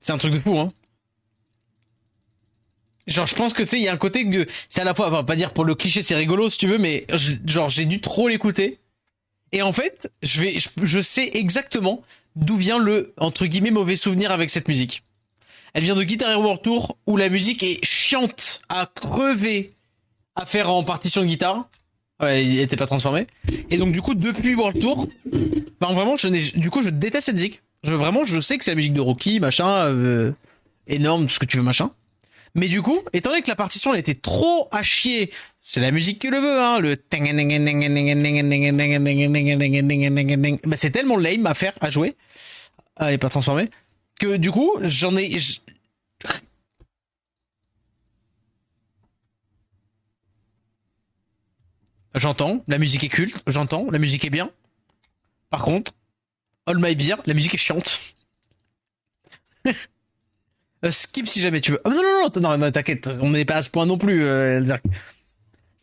C'est un truc de fou, hein. Genre, je pense que tu sais, il y a un côté que c'est à la fois, enfin, pas dire pour le cliché, c'est rigolo si tu veux, mais genre, j'ai dû trop l'écouter. Et en fait, je sais exactement d'où vient le, entre guillemets, mauvais souvenir avec cette musique. Elle vient de Guitar Hero World Tour, où la musique est chiante à crever à faire en partition de guitare. Ouais, il était pas transformé. Et donc, du coup, depuis World Tour, ben vraiment, du coup, je déteste cette musique. Vraiment, je sais que c'est la musique de Rocky, machin, énorme, tout ce que tu veux, machin. Mais du coup, étant donné que la partition elle était trop à chier, c'est la musique qui le veut, hein, le bah c'est tellement lame à faire, à jouer, elle est pas transformée, que du coup, j'entends, la musique est culte, j'entends, la musique est bien. Par contre, All My Beer, la musique est chiante. Skip si jamais tu veux. Oh, non, non, non, non, non t'inquiète, on n'est pas à ce point non plus. Genre,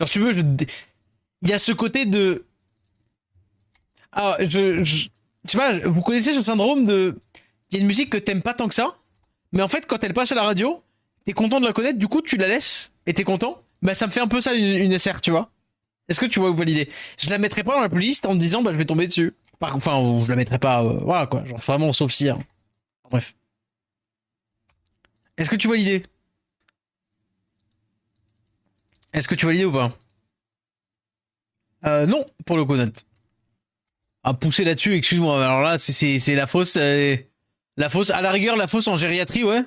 si tu veux, il y a ce côté de. Ah, je sais pas, vous connaissez ce syndrome de. Il y a une musique que t'aimes pas tant que ça, mais en fait, quand elle passe à la radio, t'es content de la connaître, du coup, tu la laisses et t'es content. Bah, ça me fait un peu ça une SR, tu vois. Est-ce que tu vois ou pas l'idée? Je la mettrais pas dans la playlist en me disant, bah, je vais tomber dessus. Enfin, je la mettrais pas, voilà quoi, genre vraiment, sauf si. Hein. Bref. Est-ce que tu vois l'idée? Est-ce que tu vois l'idée ou pas? Non, pour le coup, note. À pousser là-dessus, excuse-moi. Alors là, c'est la fausse. La fausse, à la rigueur, la fausse en gériatrie, ouais.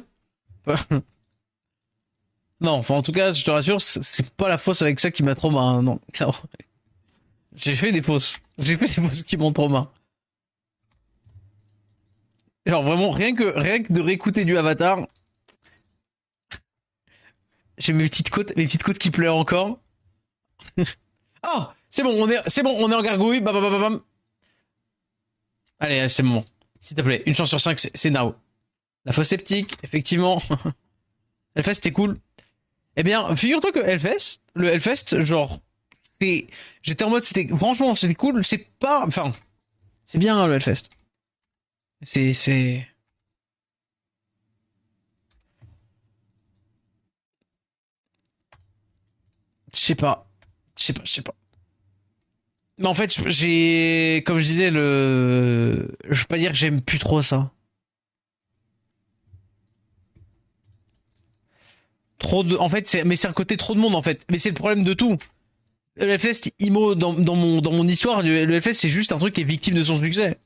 Non, enfin en tout cas, je te rassure, c'est pas la fausse avec ça qui m'a trauma. Hein, non, clairement. J'ai fait des fausses. J'ai fait des fausses qui m'ont trauma. Genre vraiment, rien que de réécouter du Avatar, j'ai mes petites côtes qui pleurent encore. Oh, c'est bon, on est en gargouille. Bam, bam, bam, bam. Allez, c'est le moment. S'il te plaît, une chance sur 5, c'est now. La fausse sceptique, effectivement. Alpha, c'était cool. Eh bien, figure-toi que Hellfest, le Hellfest, genre, c'est, j'étais en mode, franchement, c'était cool, c'est pas, enfin, c'est bien, hein, le Hellfest. C'est, je sais pas, je sais pas. Mais en fait, j'ai, comme je disais, je veux pas dire que j'aime plus trop ça. En fait, mais c'est un côté trop de monde, en fait. Mais c'est le problème de tout. Le Hellfest, IMO, dans mon histoire, le Hellfest, c'est juste un truc qui est victime de son succès.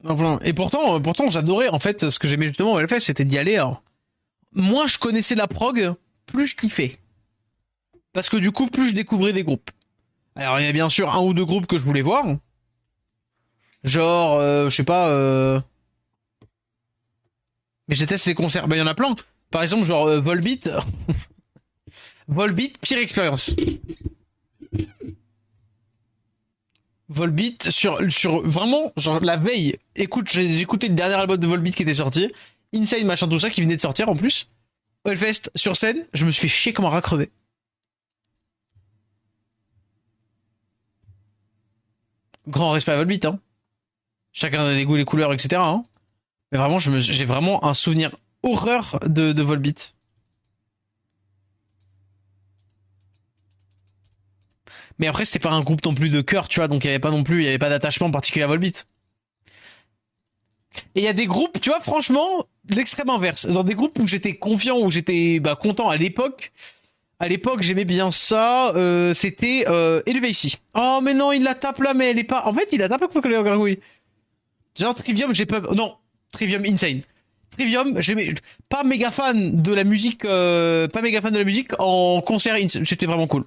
Enfin, et pourtant, j'adorais, en fait, ce que j'aimais justement au Hellfest, c'était d'y aller. Alors, moins je connaissais la prog, plus je kiffais. Parce que du coup, plus je découvrais des groupes. Alors, il y a bien sûr un ou deux groupes que je voulais voir. Genre, je sais pas, mais je déteste les concerts. Bah, il y en a plein. Par exemple, genre, Volbeat. Volbeat, pire expérience. Volbeat, sur vraiment, genre, la veille, écoute, j'ai écouté le dernier album de Volbeat qui était sorti. Insane, machin, tout ça, qui venait de sortir en plus. Hellfest, sur scène, je me suis fait chier comme un rat crevé. Grand respect à Volbeat, hein. Chacun a des goûts, les couleurs, etc. Hein. Mais vraiment, j'ai vraiment un souvenir horreur de Volbeat. Mais après, c'était pas un groupe non plus de cœur, tu vois, donc il y avait pas non plus, il y avait pas d'attachement particulier à Volbeat. Et il y a des groupes, tu vois, franchement, l'extrême inverse. Dans des groupes où j'étais confiant, où j'étais content à l'époque. À l'époque, j'aimais bien ça. C'était Eluvacy. Oh, mais non, il la tape là, mais elle est pas. En fait, il la tape pas contre les gargouilles. Genre Trivium, j'ai pas. Non, Trivium Insane. Trivium, j'aimais. Pas méga fan de la musique. Pas méga fan de la musique en concert. C'était vraiment cool.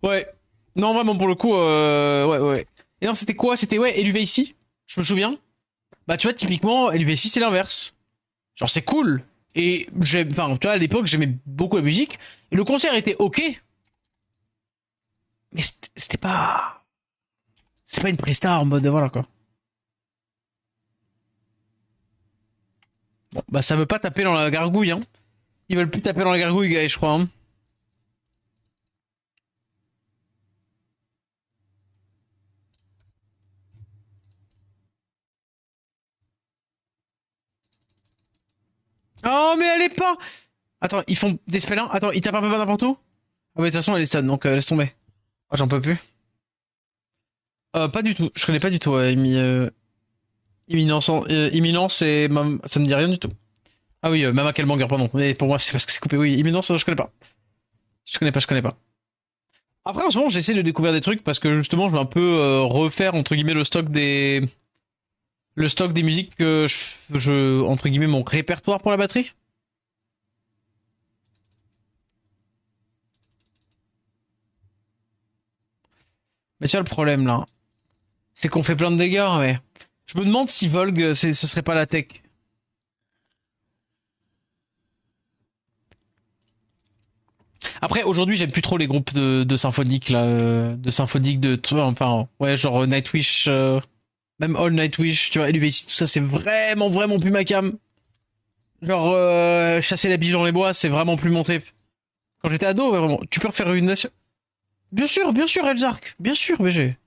Ouais. Non, vraiment, pour le coup, ouais, ouais. Et non, c'était quoi? C'était, ouais, Eluvacy. Je me souviens. Bah, tu vois, typiquement, Eluvacy, c'est l'inverse. Genre, c'est cool. Et j'aime, enfin, tu vois, à l'époque, j'aimais beaucoup la musique. Et le concert était ok. Mais c'était pas. C'est pas une presta en mode, voilà, quoi. Bon, bah, ça veut pas taper dans la gargouille, hein. Ils veulent plus taper dans la gargouille, gars, je crois, hein. Oh, mais elle est pas. Attends, ils font des spellins. Attends, ils tapent un peu pas n'importe où. Ah, mais de toute façon, elle est stun, donc laisse tomber. Oh, j'en peux plus. Pas du tout. Je connais pas du tout, Imminence, Imminence et ça me dit rien du tout. Ah oui, Mama Banger, pardon. Mais pour moi, c'est parce que c'est coupé. Oui, Imminence, je connais pas. Je connais pas. Après, en ce moment, j'essaie de découvrir des trucs parce que justement, je veux un peu refaire, entre guillemets, le stock des musiques que entre guillemets, mon répertoire pour la batterie. Mais tu vois, le problème, là, c'est qu'on fait plein de dégâts, mais je me demande si Volg, ce serait pas la tech. Après, aujourd'hui, j'aime plus trop les groupes de symphoniques, là, de symphoniques, enfin, ouais, genre Nightwish, même All Nightwish, tu vois, LUVC, tout ça, c'est vraiment, vraiment plus ma cam. Genre, chasser la biche dans les bois, c'est vraiment plus mon trip. Quand j'étais ado, ouais, vraiment, tu peux refaire une nation. Bien sûr, Elzark, bien sûr, BG.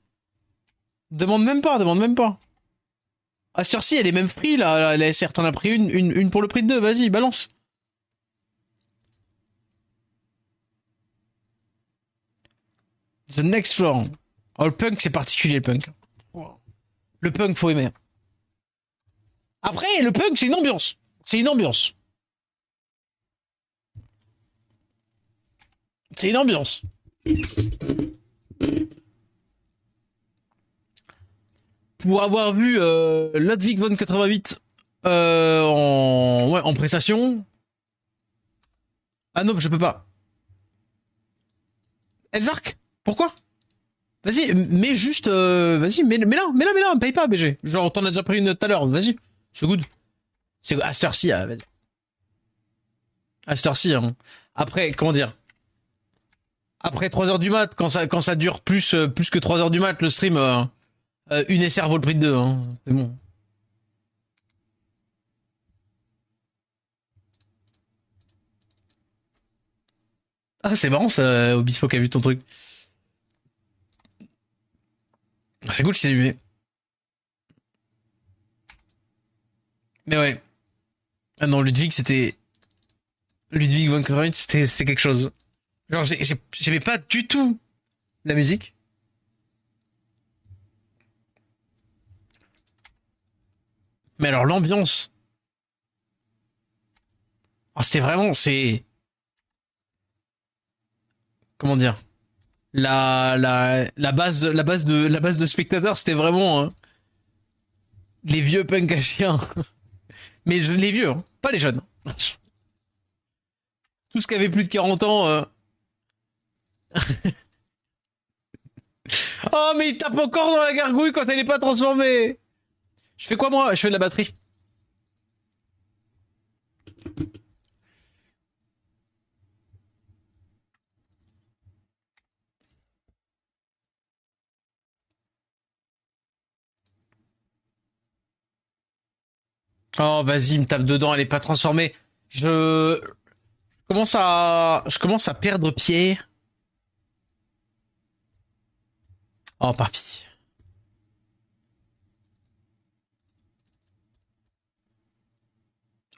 Demande même pas, demande même pas. À cette heure-ci, elle est même free, là, la SR, t'en as pris une pour le prix de deux, vas-y, balance. The next floor. Oh, le punk, c'est particulier, le punk. Le punk, faut aimer. Après, le punk, c'est une ambiance. C'est une ambiance. C'est une ambiance. Pour avoir vu Ludwig von 88 en prestation. Ah non, je peux pas. Elzark. Pourquoi? Vas-y, mets juste, vas-y, mets-la, paye pas, BG. Genre, t'en as déjà pris une tout à l'heure, vas-y. C'est good. C'est à cette heure-ci, vas-y. À cette heure-ci, hein. Après, comment dire? Après 3 heures du mat, quand ça dure plus que 3 heures du mat, le stream, une SR vaut le prix de deux, hein. C'est bon. Ah, c'est marrant, ça, Obispo qui a vu ton truc. Ah, c'est cool, c'est allumé. Mais ouais. Ah non, Ludwig von 88, c'est quelque chose. Genre, j'aimais pas du tout la musique. Mais alors, l'ambiance. Ah, c'était vraiment, comment dire? La base de spectateurs, c'était vraiment, hein, les vieux punks à chiens. Mais les vieux, hein, pas les jeunes. Tout ce qui avait plus de 40 ans. Oh, mais il tape encore dans la gargouille quand elle est pas transformée. Je fais quoi, moi? Je fais de la batterie. Oh, vas-y, il me tape dedans, elle est pas transformée. Je commence à perdre pied. Oh, par pitié.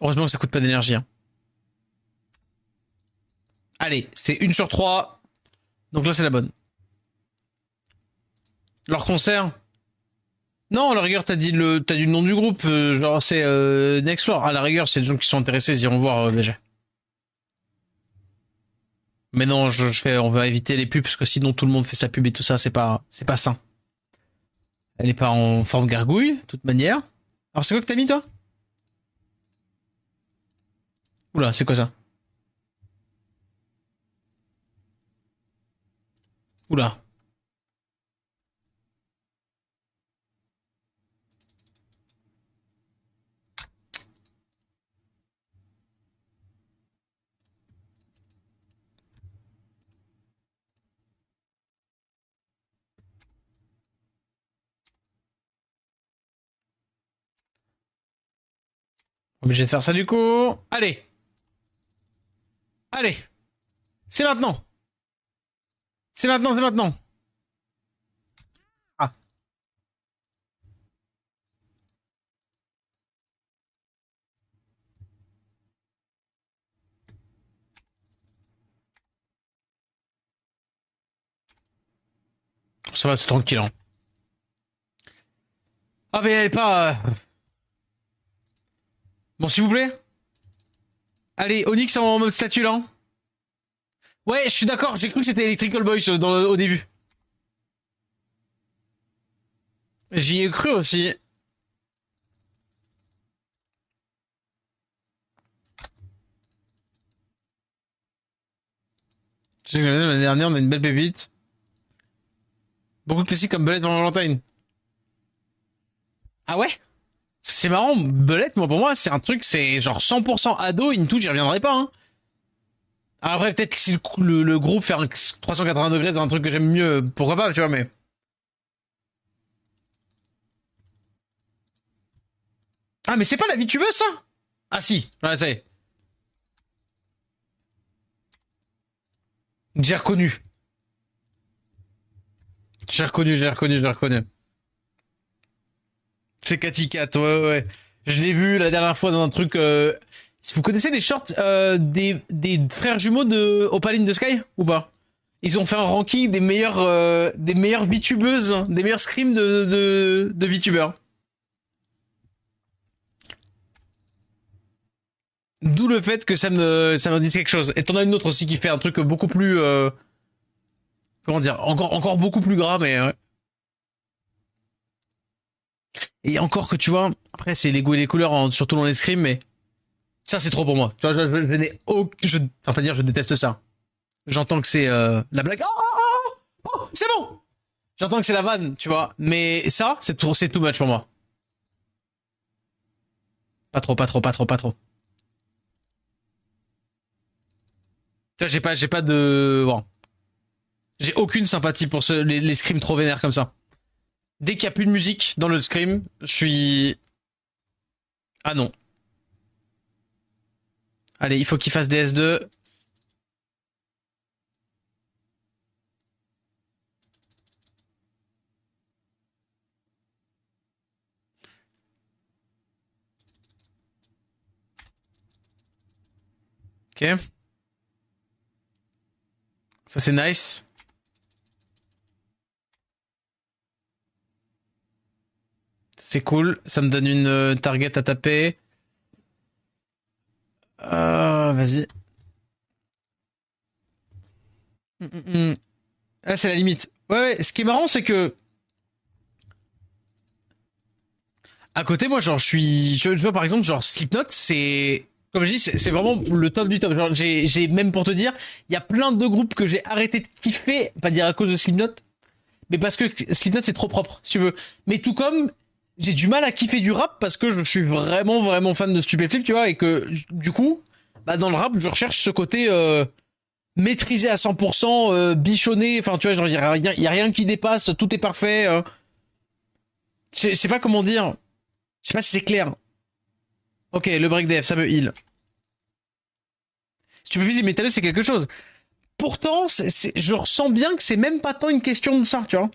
Heureusement que ça coûte pas d'énergie, hein. Allez, c'est une sur trois. Donc là, c'est la bonne. Leur concert. Non, à la rigueur, t'as dit le nom du groupe. Genre, c'est Next Floor. À la rigueur, c'est des gens qui sont intéressés, ils iront voir déjà. Mais non, on va éviter les pubs parce que sinon tout le monde fait sa pub et tout ça, c'est pas sain. Elle est pas en forme gargouille, de toute manière. Alors, c'est quoi que t'as mis, toi? Oula, c'est quoi ça? Oula. Obligé de faire ça du coup. Allez, allez. C'est maintenant. C'est maintenant, c'est maintenant. Ah, ça va, c'est tranquille, hein. Ah, mais elle est pas. Bon, s'il vous plaît. Allez, Onyx en mode statue là. Ouais, je suis d'accord, j'ai cru que c'était Electrical Boys au début. J'y ai cru aussi. Je sais que l'année dernière, on a une belle pépite. Beaucoup de classiques comme Bullet dans Valentine. Ah ouais? C'est marrant, Bullet, moi, pour moi, c'est un truc, c'est genre 100% ado, Into, j'y reviendrai pas, hein. Après, peut-être que si le groupe fait un 380 degrés dans un truc que j'aime mieux, pourquoi pas, tu vois, mais. Ah, mais c'est pas la VTubeuse, ça? Ah si, ouais, ça y est. J'ai reconnu. Je l'ai reconnu. C'est Cathy Cat, ouais, ouais, ouais. Je l'ai vu la dernière fois dans un truc. Vous connaissez les shorts des frères jumeaux de Opaline de Sky ou pas? Ils ont fait un ranking des meilleures VTubeuses, hein, des meilleurs scrims de VTubers. D'où le fait que ça me dise quelque chose. Et t'en as une autre aussi qui fait un truc beaucoup plus, comment dire, encore beaucoup plus gras, mais ouais. Et encore que tu vois, après c'est les goûts et les couleurs, surtout dans les scrims, mais ça c'est trop pour moi. Tu vois, je n'ai aucun, enfin pas dire, je déteste ça. J'entends que c'est la blague. Oh, c'est bon. J'entends que c'est la vanne, tu vois. Mais ça, c'est too much pour moi. Pas trop, pas trop, pas trop, pas trop. Tu vois, j'ai pas de... Bon. J'ai aucune sympathie pour les scrims trop vénères comme ça. Dès qu'il y a plus de musique dans le scrim, je suis... Ah non. Allez, il faut qu'il fasse DS2. Ok. Ça c'est nice. C'est cool. Ça me donne une target à taper. Vas-y. Ah, c'est la limite. Ouais, ouais. Ce qui est marrant, c'est que à côté, moi, genre, je vois par exemple, genre, Slipknot, c'est, comme je dis, c'est vraiment le top du top. Genre, même pour te dire, il y a plein de groupes que j'ai arrêté de kiffer, pas dire à cause de Slipknot, mais parce que Slipknot c'est trop propre, si tu veux. Mais tout comme, j'ai du mal à kiffer du rap parce que je suis vraiment, vraiment fan de Stupéflip, tu vois, et que, du coup, bah, dans le rap, je recherche ce côté, maîtrisé à 100%, bichonné, enfin, tu vois, genre, y a rien qui dépasse, tout est parfait, je sais pas comment dire. Je sais pas si c'est clair. Ok, le break def, ça me heal. Si tu peux viser métalleux, c'est quelque chose. Pourtant, je ressens bien que c'est même pas tant une question de ça, tu vois.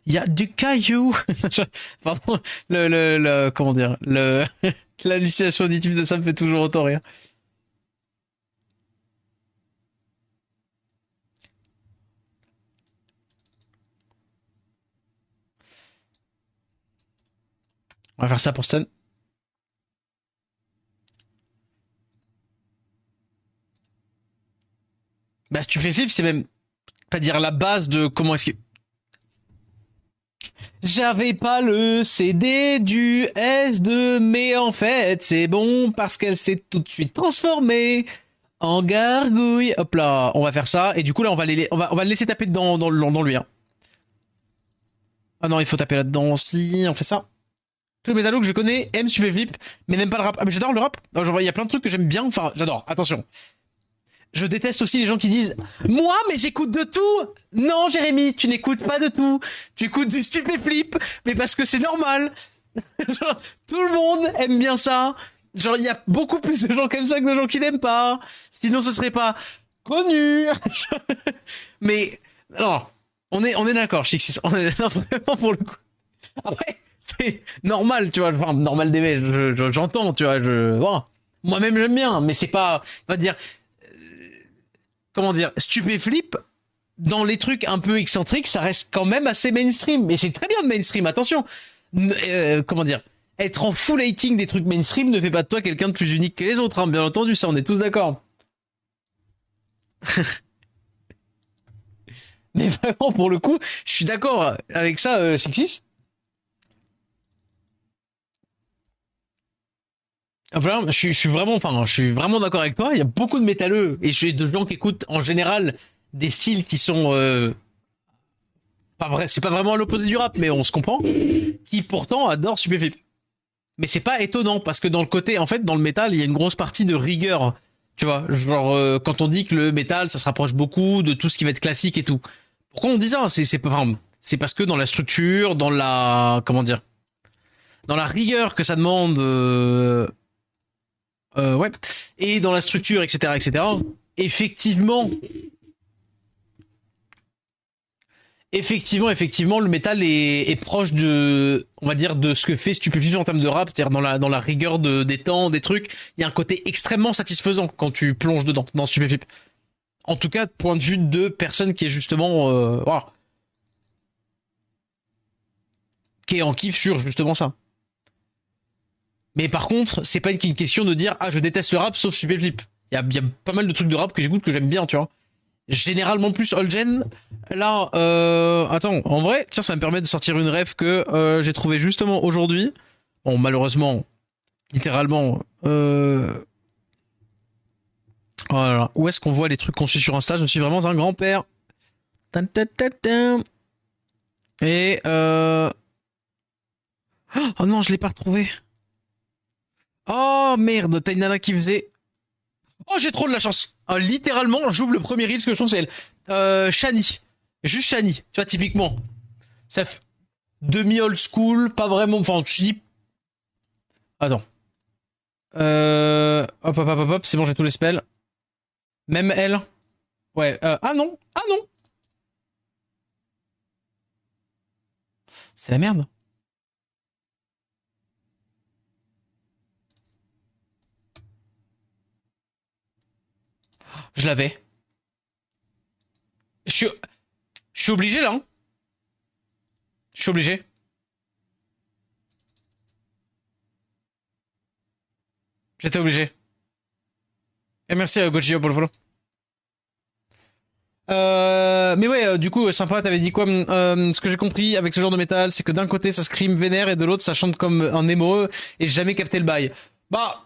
Il y a du caillou. Pardon, comment dire, l'hallucination auditive de ça me fait toujours autant rire. On va faire ça pour Stun. Bah, si tu fais flip, c'est même pas dire la base de comment est-ce que... J'avais pas le CD du S2, mais en fait, c'est bon parce qu'elle s'est tout de suite transformée en gargouille. Hop là, on va faire ça. Et du coup, là, on va le laisser taper dans lui. Hein. Ah non, il faut taper là-dedans aussi. On fait ça. Tous les métallos que je connais aiment Superflip, mais n'aiment pas le rap. Ah, mais j'adore le rap. Il y a plein de trucs que j'aime bien. Enfin, j'adore. Attention. Je déteste aussi les gens qui disent moi, mais j'écoute de tout. Non, Jérémy, tu n'écoutes pas de tout. Tu écoutes du Stupéflip, mais parce que c'est normal. Genre, tout le monde aime bien ça. Genre, il y a beaucoup plus de gens comme ça que de gens qui n'aiment pas. Sinon, ce serait pas connu. Mais non, on est d'accord, Chixis. On est non, vraiment pour le coup. Après, c'est normal, tu vois. Enfin, normal d'aimer. J'entends, tu vois. Bon, moi-même j'aime bien, mais c'est pas, on va dire, comment dire, Stupéflip. Dans les trucs un peu excentriques, ça reste quand même assez mainstream. Et c'est très bien de mainstream, attention. Comment dire, être en full hating des trucs mainstream ne fait pas de toi quelqu'un de plus unique que les autres, hein, bien entendu, ça on est tous d'accord. Mais vraiment, pour le coup, je suis d'accord avec ça, Chixis. Enfin, je suis vraiment d'accord avec toi. Il y a beaucoup de métalleux et j'ai de gens qui écoutent en général des styles qui sont pas vrai. C'est pas vraiment à l'opposé du rap, mais on se comprend. Qui pourtant adorent Stupéflip. Mais c'est pas étonnant parce que dans le côté, en fait, dans le métal, il y a une grosse partie de rigueur. Tu vois, genre quand on dit que le métal, ça se rapproche beaucoup de tout ce qui va être classique et tout. Pourquoi on dit ça? C'est parce que dans la structure, dans la comment dire, dans la rigueur que ça demande, ouais, et dans la structure, etc., etc. Effectivement, effectivement, le métal est proche de, on va dire, de ce que fait Stupéflip en termes de rap, c'est-à-dire dans la rigueur des temps, des trucs. Il y a un côté extrêmement satisfaisant quand tu plonges dedans, dans Stupéflip. En tout cas, point de vue de personne qui est justement, voilà, qui est en kiff sur justement ça. Mais par contre, c'est pas une question de dire ah je déteste le rap sauf Stupéflip. Il y a pas mal de trucs de rap que j'écoute que j'aime bien, tu vois. Généralement plus All Gen. Là, attends, en vrai, tiens, ça me permet de sortir une ref que j'ai trouvé justement aujourd'hui. Bon, malheureusement, littéralement, Oh là là. Où est-ce qu'on voit les trucs conçus sur Insta? Je suis vraiment un grand-père. Tan, tan, tan, tan. Et oh non, je l'ai pas retrouvé. Oh merde, t'as une nana qui faisait. Oh, j'ai trop de la chance. Ah, littéralement, j'ouvre le premier reel, ce que je trouve, c'est elle. Shani. Juste Shani. Tu vois, typiquement. Ça fait demi-old school, pas vraiment. Enfin, je dis. Attends. Hop, hop, hop, hop, hop. C'est bon, j'ai tous les spells. Même elle. Ouais. Ah non. Ah non. C'est la merde. Je l'avais. Je suis, je suis obligé là. Hein. Je suis obligé. J'étais obligé. Et merci Gojio pour le follow. Mais ouais, du coup, sympa, t'avais dit quoi? Ce que j'ai compris avec ce genre de métal, c'est que d'un côté ça scream vénère et de l'autre ça chante comme un émo et j'ai jamais capté le bail. Bah,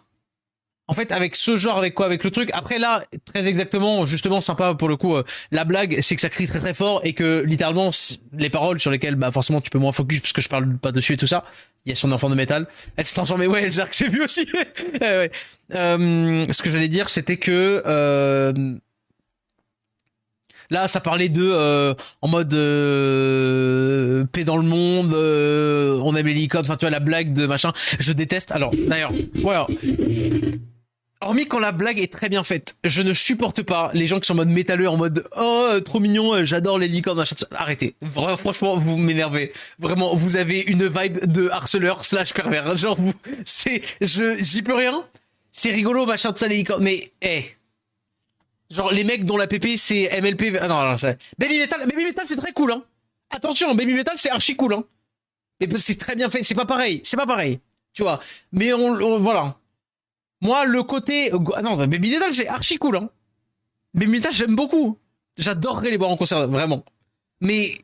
en fait, avec ce genre, avec quoi? Avec le truc. Après là, très exactement, justement, sympa pour le coup, la blague, c'est que ça crie très très fort et que littéralement, les paroles sur lesquelles, bah forcément, tu peux moins focus parce que je parle pas dessus et tout ça. Il y a son enfant de métal. Elle s'est transformée, ouais, Elzark, j'ai vu aussi. Ouais. Ce que j'allais dire, c'était que là, ça parlait de en mode paix dans le monde, on aime les licornes, enfin tu vois la blague de machin. Je déteste. Alors d'ailleurs, voilà. Hormis quand la blague est très bien faite, je ne supporte pas les gens qui sont en mode métalleux, en mode oh trop mignon, j'adore les licornes, machin. Arrêtez. Franchement, vous m'énervez. Vraiment, vous avez une vibe de harceleur slash pervers. Genre vous, j'y peux rien. C'est rigolo, machin de ça les licornes, mais genre les mecs dont la PP c'est MLP. Ah non, non, Baby Metal c'est très cool hein. Attention, Baby Metal c'est archi cool hein. Mais c'est très bien fait, c'est pas pareil. Tu vois. Mais voilà. Moi le côté ah non, Baby Metal c'est archi cool hein. Baby Metal j'aime beaucoup. J'adorerais les voir en concert vraiment. Mais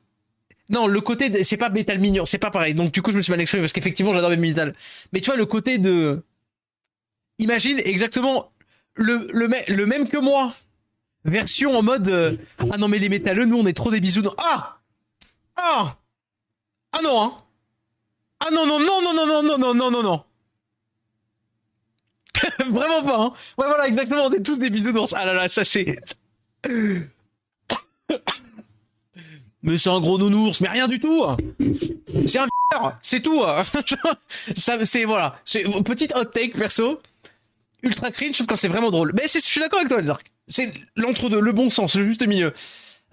non, le côté c'est pas Metal mignon, c'est pas pareil. Donc du coup je me suis mal exprimé parce qu'effectivement j'adore Baby Metal. Mais tu vois le côté de imagine exactement le même que moi version en mode ah non mais les métalleux nous on est trop des bisous ah ah ah non hein ah non non non non non non non non non non non vraiment pas hein ouais voilà exactement on est tous des bisounours ah là là ça c'est mais c'est un gros nounours mais rien du tout c'est un c'est tout ça c'est voilà c'est petite hot take perso ultra cringe sauf quand c'est vraiment drôle mais je suis d'accord avec toi Elzark c'est l'entre-deux le bon sens le juste milieu.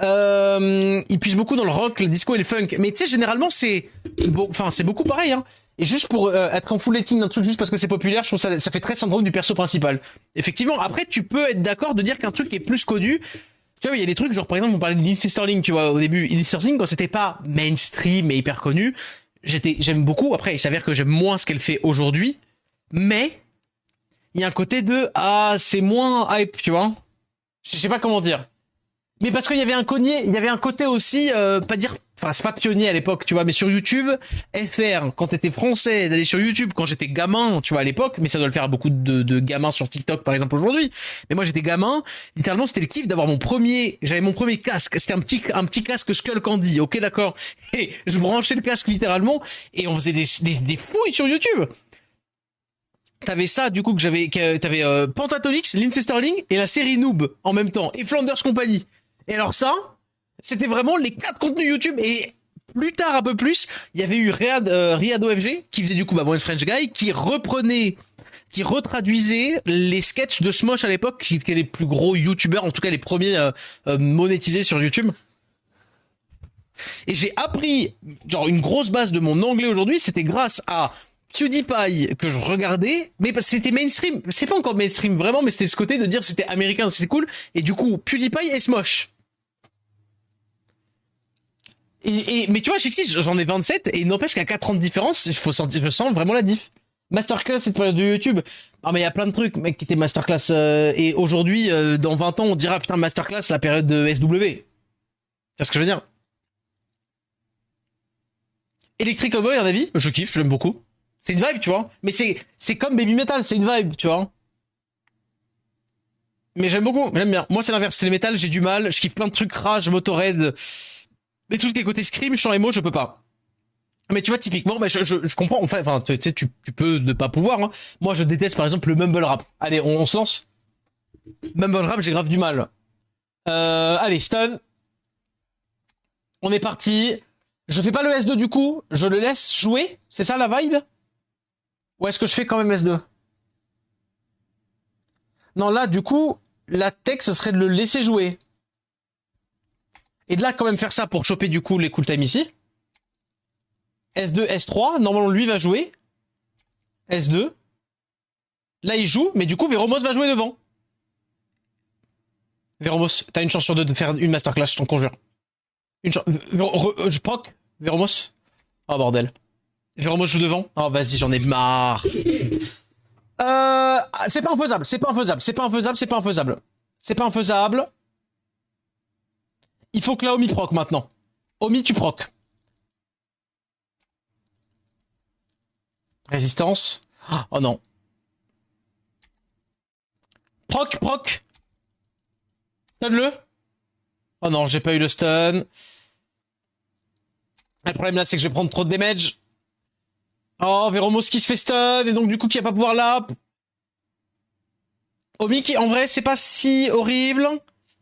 Il puise beaucoup dans le rock, le disco et le funk. Mais tu sais, généralement, c'est enfin, c'est beaucoup pareil. Hein. Et juste pour être en full rating d'un truc juste parce que c'est populaire, je trouve ça fait très syndrome du perso principal. Effectivement, après, tu peux être d'accord de dire qu'un truc est plus connu. Tu vois, il y a des trucs, genre par exemple, on parlait de Lindsey Sterling, tu vois, au début, Lindsey Sterling, quand c'était pas mainstream et hyper connu, j'aime beaucoup. Après, il s'avère que j'aime moins ce qu'elle fait aujourd'hui. Mais, il y a un côté de, ah, c'est moins hype, tu vois. Je sais pas comment dire. Mais parce qu'il y avait il y avait un côté aussi, pas dire, enfin c'est pas pionnier à l'époque, tu vois, mais sur YouTube, FR, quand t'étais français, d'aller sur YouTube quand j'étais gamin, tu vois, à l'époque, mais ça doit le faire à beaucoup de gamins sur TikTok par exemple aujourd'hui. Mais moi j'étais gamin, littéralement c'était le kiff d'avoir j'avais mon premier casque, c'était un petit casque Skull Candy, ok d'accord, et je branchais le casque littéralement et on faisait des fouilles sur YouTube. T'avais ça du coup t'avais Pentatonix, Lindsey Sterling et la série Noob en même temps et Flanders Company. Et alors ça, c'était vraiment les 4 contenus YouTube et plus tard un peu plus, il y avait eu Riyad OFG qui faisait du coup One French Guy qui retraduisait les sketchs de Smosh à l'époque qui étaient les plus gros YouTubeurs, en tout cas les premiers monétisés sur YouTube. Et j'ai appris genre une grosse base de mon anglais aujourd'hui, c'était grâce à PewDiePie que je regardais, mais c'était mainstream. C'est pas encore mainstream vraiment, mais c'était ce côté de dire c'était américain, c'était cool. Et du coup, PewDiePie et Smosh. Mais tu vois, Chixis, j'en ai 27 et il n'empêche qu'à 4 ans de différence, je sens vraiment la diff. Masterclass, cette période de YouTube. Ah, mais il y a plein de trucs, mec, qui étaient masterclass. Et aujourd'hui, dans 20 ans, on dira putain, masterclass, la période de SW. C'est ce que je veux dire. Electric Cowboy, un avis? Je kiffe, j'aime beaucoup. C'est une vibe, tu vois. Mais c'est comme Baby Metal, c'est une vibe, tu vois. Mais j'aime beaucoup, j'aime bien. Moi, c'est l'inverse, c'est les métal, j'ai du mal. Je kiffe plein de trucs rage, Motorhead. Mais tout ce qui est côté scream, chant émo, je peux pas. Mais tu vois, typiquement, bah, je comprends. Enfin, tu sais, tu peux ne pas pouvoir. Hein. Moi, je déteste par exemple le mumble rap. Allez, on se lance. Mumble rap, j'ai grave du mal. Allez, stun. On est parti. Je fais pas le S2 du coup. Je le laisse jouer. C'est ça la vibe? Ou est-ce que je fais quand même S2? Non, là, du coup, la tech, ce serait de le laisser jouer. Et de là, quand même faire ça pour choper du coup les cooltime ici. S2, S3. Normalement, lui va jouer. S2. Là, il joue, mais du coup, Veromos va jouer devant. Veromos, t'as une chance sur deux de faire une masterclass, je t'en conjure. Une chance. Je proc. Veromos. Oh bordel. Veromos joue devant. Oh vas-y, j'en ai marre. C'est pas infaisable, c'est pas infaisable, c'est pas infaisable, c'est pas infaisable. C'est pas infaisable. Il faut que la Omi proc maintenant. Omi, tu proc. Résistance. Oh non. Proc, proc. Stun-le. Oh non, j'ai pas eu le stun. Le problème là, c'est que je vais prendre trop de damage. Oh, Veromos qui se fait stun, et donc du coup qui va pas pouvoir là. Omi qui, en vrai, c'est pas si horrible.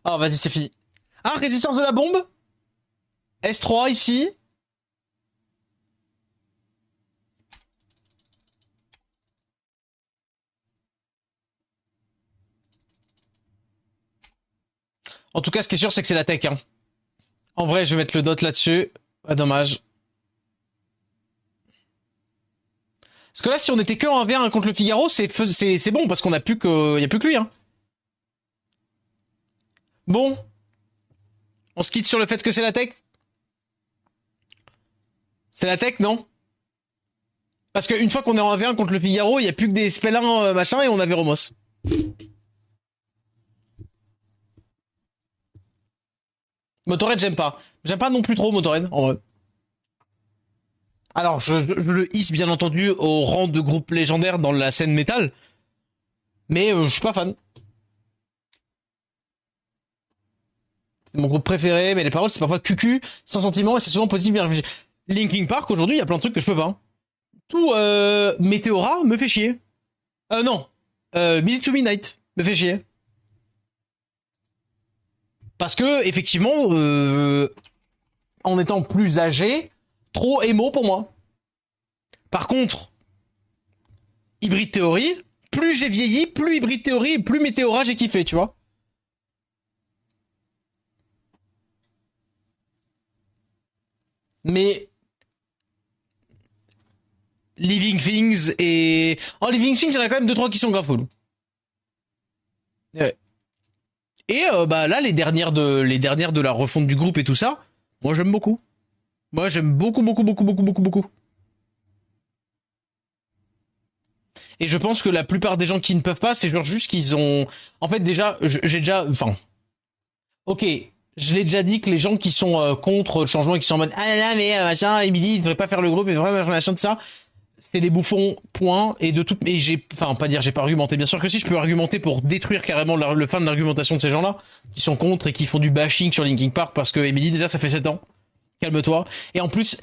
Oh, vas-y, c'est fini. Ah, résistance de la bombe. S3 ici. En tout cas, ce qui est sûr, c'est que c'est la tech. Hein. En vrai, je vais mettre le dot là-dessus. Ah, dommage. Parce que là, si on était que en 1v1 contre le Figaro, c'est bon, parce qu'on a plus que... y a plus que lui. Hein. Bon. On se quitte sur le fait que c'est la tech. C'est la tech, non? Parce qu'une fois qu'on est en 1v1 contre le Figaro, il y a plus que des spellins machin et on a Veromos. Motorhead, j'aime pas. J'aime pas non plus trop Motorhead, en vrai. Alors, je le hisse bien entendu au rang de groupe légendaire dans la scène métal, mais je suis pas fan. C'est mon groupe préféré, mais les paroles c'est parfois cucu, sans sentiment et c'est souvent positif bien réfléchi. Linkin Park aujourd'hui, il y a plein de trucs que je peux pas. Tout Meteora me fait chier. Non, Minute to Midnight me fait chier. Parce que effectivement, en étant plus âgé, trop émo pour moi. Par contre, Hybrid Theory, plus j'ai vieilli, plus Hybrid Theory, plus Meteora j'ai kiffé, tu vois. Mais Living Things et... En Living Things, il y en a quand même 2-3 qui sont grave cool. Ouais. Et bah là, les dernières de la refonte du groupe et tout ça, moi j'aime beaucoup. Moi j'aime beaucoup, beaucoup, beaucoup, beaucoup, beaucoup, beaucoup. Et je pense que la plupart des gens qui ne peuvent pas, c'est genre juste qu'ils ont... En fait déjà, j'ai déjà... Enfin... Ok, je l'ai déjà dit que les gens qui sont contre le changement et qui sont en mode ah là là mais machin, Emily il devrait pas faire le groupe, il devrait faire machin de ça, c'était des bouffons, point. Et de tout, et j'ai, enfin pas dire j'ai pas argumenté, bien sûr que si, je peux argumenter pour détruire carrément le fin de l'argumentation de ces gens-là qui sont contre et qui font du bashing sur Linkin Park parce que Emily déjà ça fait 7 ans, calme-toi. Et en plus,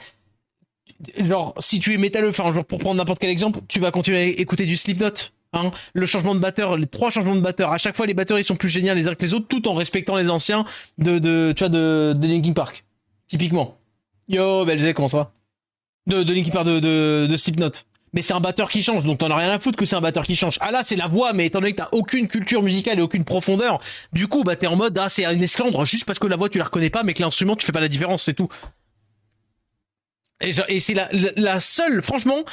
genre si tu es métalleux, enfin genre pour prendre n'importe quel exemple, tu vas continuer à écouter du Slipknot. Hein, le changement de batteur, les 3 changements de batteur, à chaque fois les batteurs ils sont plus géniaux les uns que les autres, tout en respectant les anciens tu vois, de Linkin Park. Typiquement. Yo, Belzé, comment ça va? De Linkin Park, de Slipknot. Mais c'est un batteur qui change, donc t'en as rien à foutre que c'est un batteur qui change. Ah là, c'est la voix, mais étant donné que t'as aucune culture musicale et aucune profondeur, du coup, bah t'es en mode, ah c'est une esclandre, juste parce que la voix tu la reconnais pas, mais que l'instrument tu fais pas la différence, c'est tout. Et c'est la seule, franchement,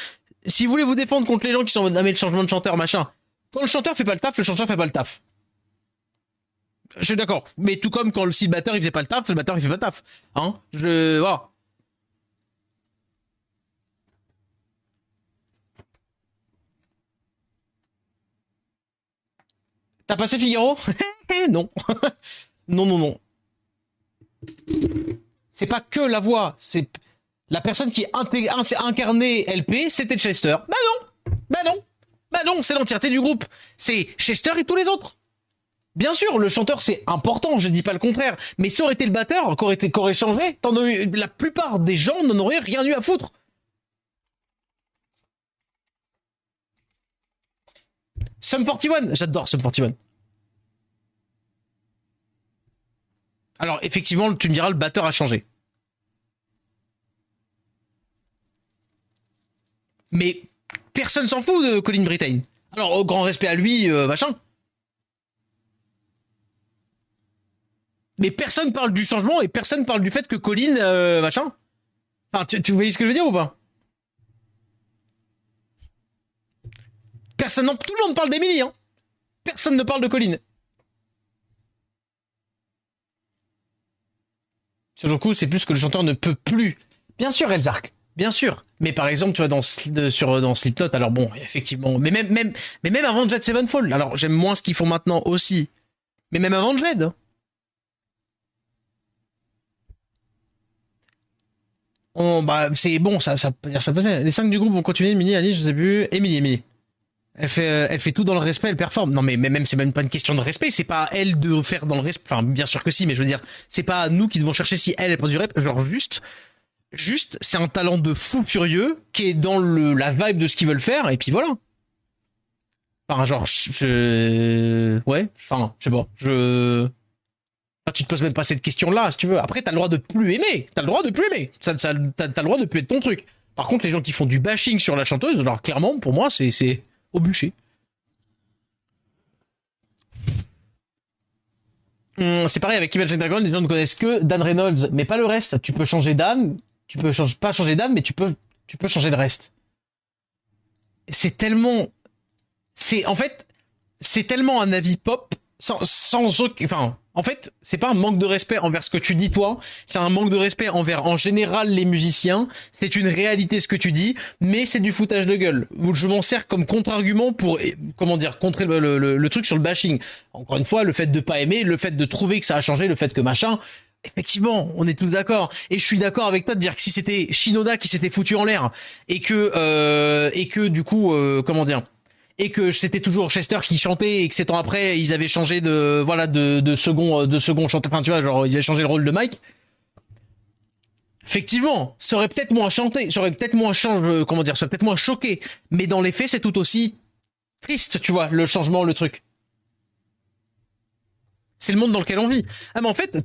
si vous voulez vous défendre contre les gens qui sont en mode, ah mais le changement de chanteur, machin. Quand le chanteur fait pas le taf, le chanteur fait pas le taf. Je suis d'accord. Mais tout comme quand si le batteur il faisait pas le taf, le batteur il fait pas le taf. Hein? Voilà. T'as passé Figaro? Non. Non, non, non. C'est pas que la voix, c'est la personne qui s'est incarnée LP, c'était Chester. Bah non, bah non, bah non, c'est l'entièreté du groupe. C'est Chester et tous les autres. Bien sûr, le chanteur c'est important, je dis pas le contraire, mais ça aurait été le batteur, qu'aurait changé, la plupart des gens n'en auraient rien eu à foutre. Sum 41, j'adore Sum 41. Alors effectivement, tu me diras, le batteur a changé. Mais personne s'en fout de Colin Britain. Alors, au grand respect à lui, machin. Mais personne parle du changement et personne parle du fait que Colin, machin. Enfin, tu voyez ce que je veux dire ou pas? Personne, non, tout le monde parle d'Emily, hein. Personne ne parle de Colin. Sur le coup, c'est plus que le chanteur ne peut plus. Bien sûr, Elzark. Bien sûr. Mais par exemple, tu vois, dans Slipknot, alors bon, effectivement. Mais même avant Jet Sevenfold. Alors, j'aime moins ce qu'ils font maintenant aussi. Mais même avant Jed. Bah, c'est bon, ça peut dire ça passait. Les 5 du groupe vont continuer, Emily, Alice, je sais plus. Emily. Elle fait tout dans le respect, elle performe. Non, mais même, c'est même pas une question de respect, c'est pas à elle de faire dans le respect. Enfin, bien sûr que si, mais je veux dire, c'est pas à nous qui devons chercher si elle prend du rap. Genre, juste, c'est un talent de fou furieux qui est dans la vibe de ce qu'ils veulent faire, et puis voilà. Enfin, genre, ouais, enfin, je sais pas, ah, tu te poses même pas cette question-là, si tu veux. Après, t'as le droit de plus aimer. T'as le droit de plus aimer. T'as le droit de plus être ton truc. Par contre, les gens qui font du bashing sur la chanteuse, alors clairement, pour moi, c'est au bûcher. C'est pareil avec Imagine Dragon, les gens ne connaissent que Dan Reynolds, mais pas le reste. Tu peux changer Dan, pas changer Dan, mais tu peux changer le reste. C'est tellement, en fait, c'est tellement un avis pop sans aucun, enfin, en fait, c'est pas un manque de respect envers ce que tu dis toi, c'est un manque de respect envers en général les musiciens. C'est une réalité ce que tu dis, mais c'est du foutage de gueule. Je m'en sers comme contre-argument pour, comment dire, contrer le truc sur le bashing. Encore une fois, le fait de pas aimer, le fait de trouver que ça a changé, le fait que machin. Effectivement, on est tous d'accord. Et je suis d'accord avec toi de dire que si c'était Shinoda qui s'était foutu en l'air et que du coup, comment dire, et que c'était toujours Chester qui chantait et que 7 ans après ils avaient changé de second chanteur, enfin tu vois, genre ils avaient changé le rôle de Mike. Effectivement, ça aurait peut-être moins chanté, ça aurait peut-être moins changé, comment dire, ça aurait peut-être moins choqué, mais dans les faits c'est tout aussi triste, tu vois, le changement, le truc. C'est le monde dans lequel on vit. Ah mais en fait,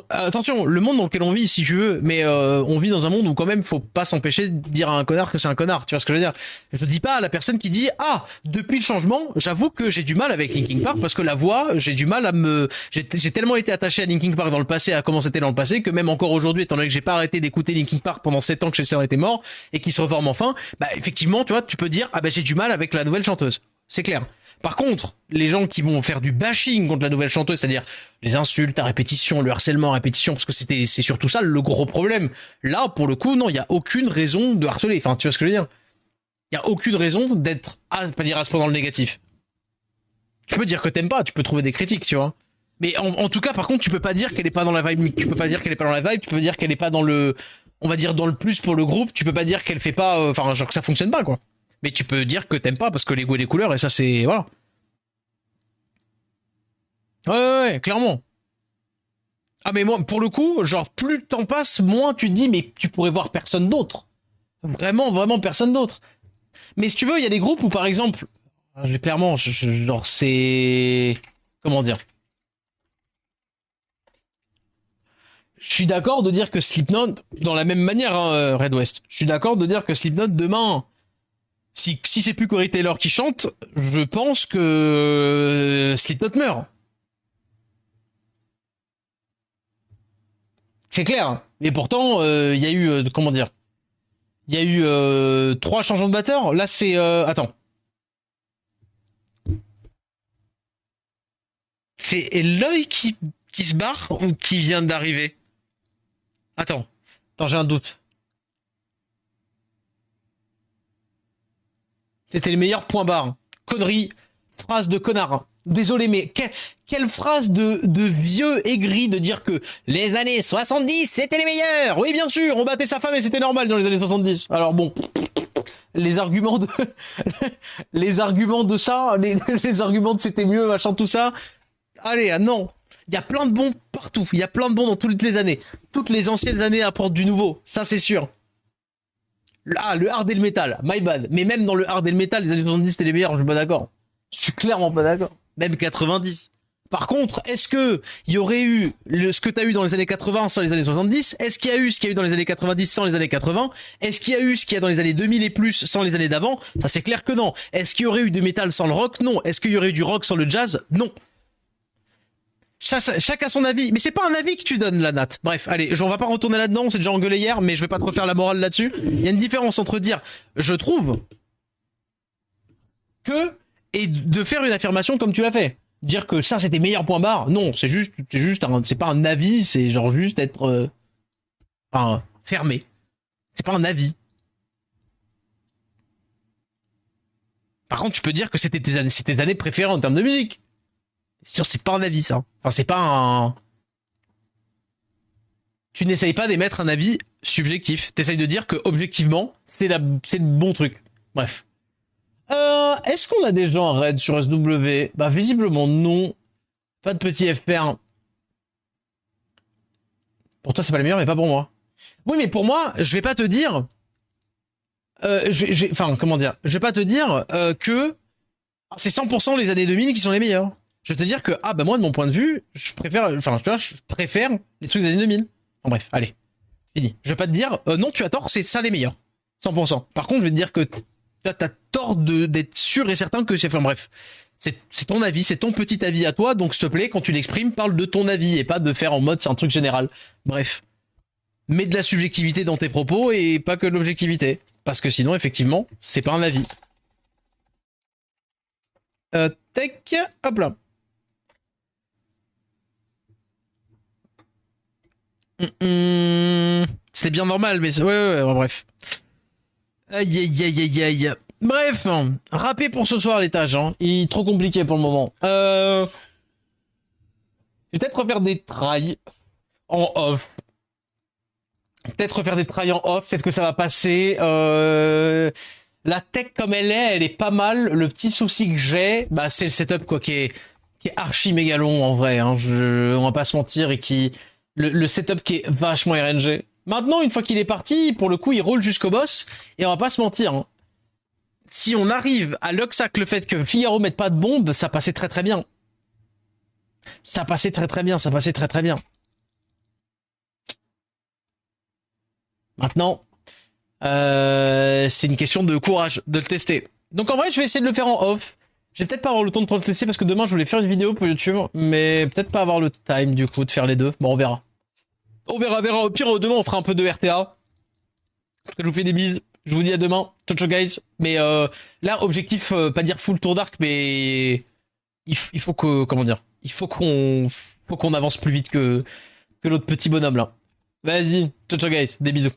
attention, le monde dans lequel on vit, si tu veux, mais on vit dans un monde où quand même faut pas s'empêcher de dire à un connard que c'est un connard. Tu vois ce que je veux dire? Je dis pas à la personne qui dit ah depuis le changement, j'avoue que j'ai du mal avec Linkin Park parce que la voix, j'ai du mal à j'ai tellement été attaché à Linkin Park dans le passé, à comment c'était dans le passé, que même encore aujourd'hui, étant donné que j'ai pas arrêté d'écouter Linkin Park pendant 7 ans que Chester était mort et qu'il se reforme enfin, bah effectivement, tu vois, tu peux dire ah bah j'ai du mal avec la nouvelle chanteuse. C'est clair. Par contre, les gens qui vont faire du bashing contre la nouvelle chanteuse, c'est-à-dire les insultes à répétition, le harcèlement à répétition, parce que c'est surtout ça le gros problème. Là, pour le coup, non, il y a aucune raison de harceler. Enfin, tu vois ce que je veux dire? Il y a aucune raison d'être, pas dire à ce point dans le négatif. Tu peux dire que t'aimes pas, tu peux trouver des critiques, tu vois. Mais en tout cas, par contre, tu peux pas dire qu'elle est pas dans la vibe. Tu peux pas dire qu'elle est pas dans la vibe. Tu peux dire qu'elle est pas dans le, on va dire dans le plus pour le groupe. Tu peux pas dire qu'elle fait pas, enfin, genre que ça fonctionne pas, quoi. Mais tu peux dire que t'aimes pas parce que les goûts et les couleurs, et ça c'est, voilà. Ouais, clairement. Ah mais moi, pour le coup, genre plus le temps passe, moins tu te dis mais tu pourrais voir personne d'autre. Vraiment personne d'autre. Mais si tu veux, il y a des groupes où par exemple, clairement, genre c'est, comment dire, je suis d'accord de dire que Slipknot, dans la même manière, hein, Red West, je suis d'accord de dire que Slipknot demain, si c'est plus Corey Taylor qui chante, je pense que Slipknot meurt. C'est clair. Et pourtant, il y a eu, comment dire, il y a eu 3 changements de batteur. Là, c'est, attends, c'est Eloy qui se barre ou qui vient d'arriver? Attends, j'ai un doute. C'était le meilleur point barre. Connerie, phrase de connard. Désolé, mais quelle phrase de vieux aigri de dire que les années 70, c'était les meilleurs. Oui, bien sûr, on battait sa femme et c'était normal dans les années 70. Alors bon, les arguments de, les arguments de ça, les arguments de c'était mieux, machin, tout ça. Allez, ah non. Il y a plein de bons partout. Il y a plein de bons dans toutes les années. Toutes les anciennes années apportent du nouveau. Ça, c'est sûr. Le hard et le métal. My bad. Mais même dans le hard et le métal, les années 70, c'était les meilleurs. Je suis pas d'accord. Je suis clairement pas d'accord. Même 90. Par contre, est-ce que il y aurait eu ce que t'as eu dans les années 80 sans les années 70? Est-ce qu'il y a eu ce qu'il y a eu dans les années 90 sans les années 80? Est-ce qu'il y a eu ce qu'il y a dans les années 2000 et plus sans les années d'avant? Ça, c'est clair que non. Est-ce qu'il y aurait eu du métal sans le rock? Non. Est-ce qu'il y aurait eu du rock sans le jazz? Non. Chacun son avis. Mais c'est pas un avis que tu donnes, la Nat. Bref, allez, on va pas retourner là-dedans, on s'est déjà engueulé hier, mais je vais pas te refaire la morale là-dessus. Il y a une différence entre dire je trouve que et de faire une affirmation comme tu l'as fait. Dire que ça c'était meilleur point barre, non, c'est pas un avis, c'est genre juste être enfin, fermé. C'est pas un avis. Par contre, tu peux dire que c'était tes années préférées en termes de musique. C'est sûr, c'est pas un avis, ça. Enfin, c'est pas un... Tu n'essayes pas d'émettre un avis subjectif. T'essayes de dire que, objectivement, c'est le bon truc. Bref. Est-ce qu'on a des gens en raid sur SW? Bah, visiblement, non. Pas de petit FPR. Pour toi, c'est pas le meilleur, mais pas pour moi. Oui, mais pour moi, je vais pas te dire... enfin, comment dire? Je vais pas te dire que c'est 100% les années 2000 qui sont les meilleurs. Je vais te dire que, ah bah moi, de mon point de vue, je préfère les trucs des années 2000. Bon, bref, allez, fini. Je vais pas te dire, non, tu as tort, c'est ça les meilleurs. 100%. Par contre, je vais te dire que t'as tort d'être sûr et certain que c'est... Enfin bref, c'est ton avis, c'est ton petit avis à toi, donc s'il te plaît, quand tu l'exprimes, parle de ton avis et pas de faire en mode c'est un truc général. Bref. Mets de la subjectivité dans tes propos et pas que de l'objectivité. Parce que sinon, effectivement, c'est pas un avis. Tech, hop là. C'était bien normal, mais ouais, bref. Aïe aïe aïe aïe aïe. Bref, rappé pour ce soir l'étage, hein. Il est trop compliqué pour le moment. Je vais peut-être refaire des trails en off. Peut-être que ça va passer. La tech comme elle est pas mal. Le petit souci que j'ai, bah c'est le setup quoi qui est archi méga long en vrai. Hein. On va pas se mentir et le setup qui est vachement RNG. Maintenant, une fois qu'il est parti, pour le coup, il roule jusqu'au boss et on va pas se mentir. Hein. Si on arrive à Luxac le fait que Figaro mette pas de bombe, ça passait très très bien. Ça passait très très bien. Maintenant, c'est une question de courage de le tester. Donc en vrai, je vais essayer de le faire en off. Je vais peut-être pas avoir le temps de le tester parce que demain, je voulais faire une vidéo pour YouTube, mais peut-être pas avoir le time du coup de faire les deux. Bon, on verra. On verra. Au pire, demain, on fera un peu de RTA. Je vous fais des bises. Je vous dis à demain. Ciao, ciao, guys. Mais là, objectif, pas dire full tour d'arc, mais il faut que, comment dire, il faut qu'on avance plus vite que l'autre petit bonhomme là. Vas-y. Ciao, ciao, guys. Des bisous.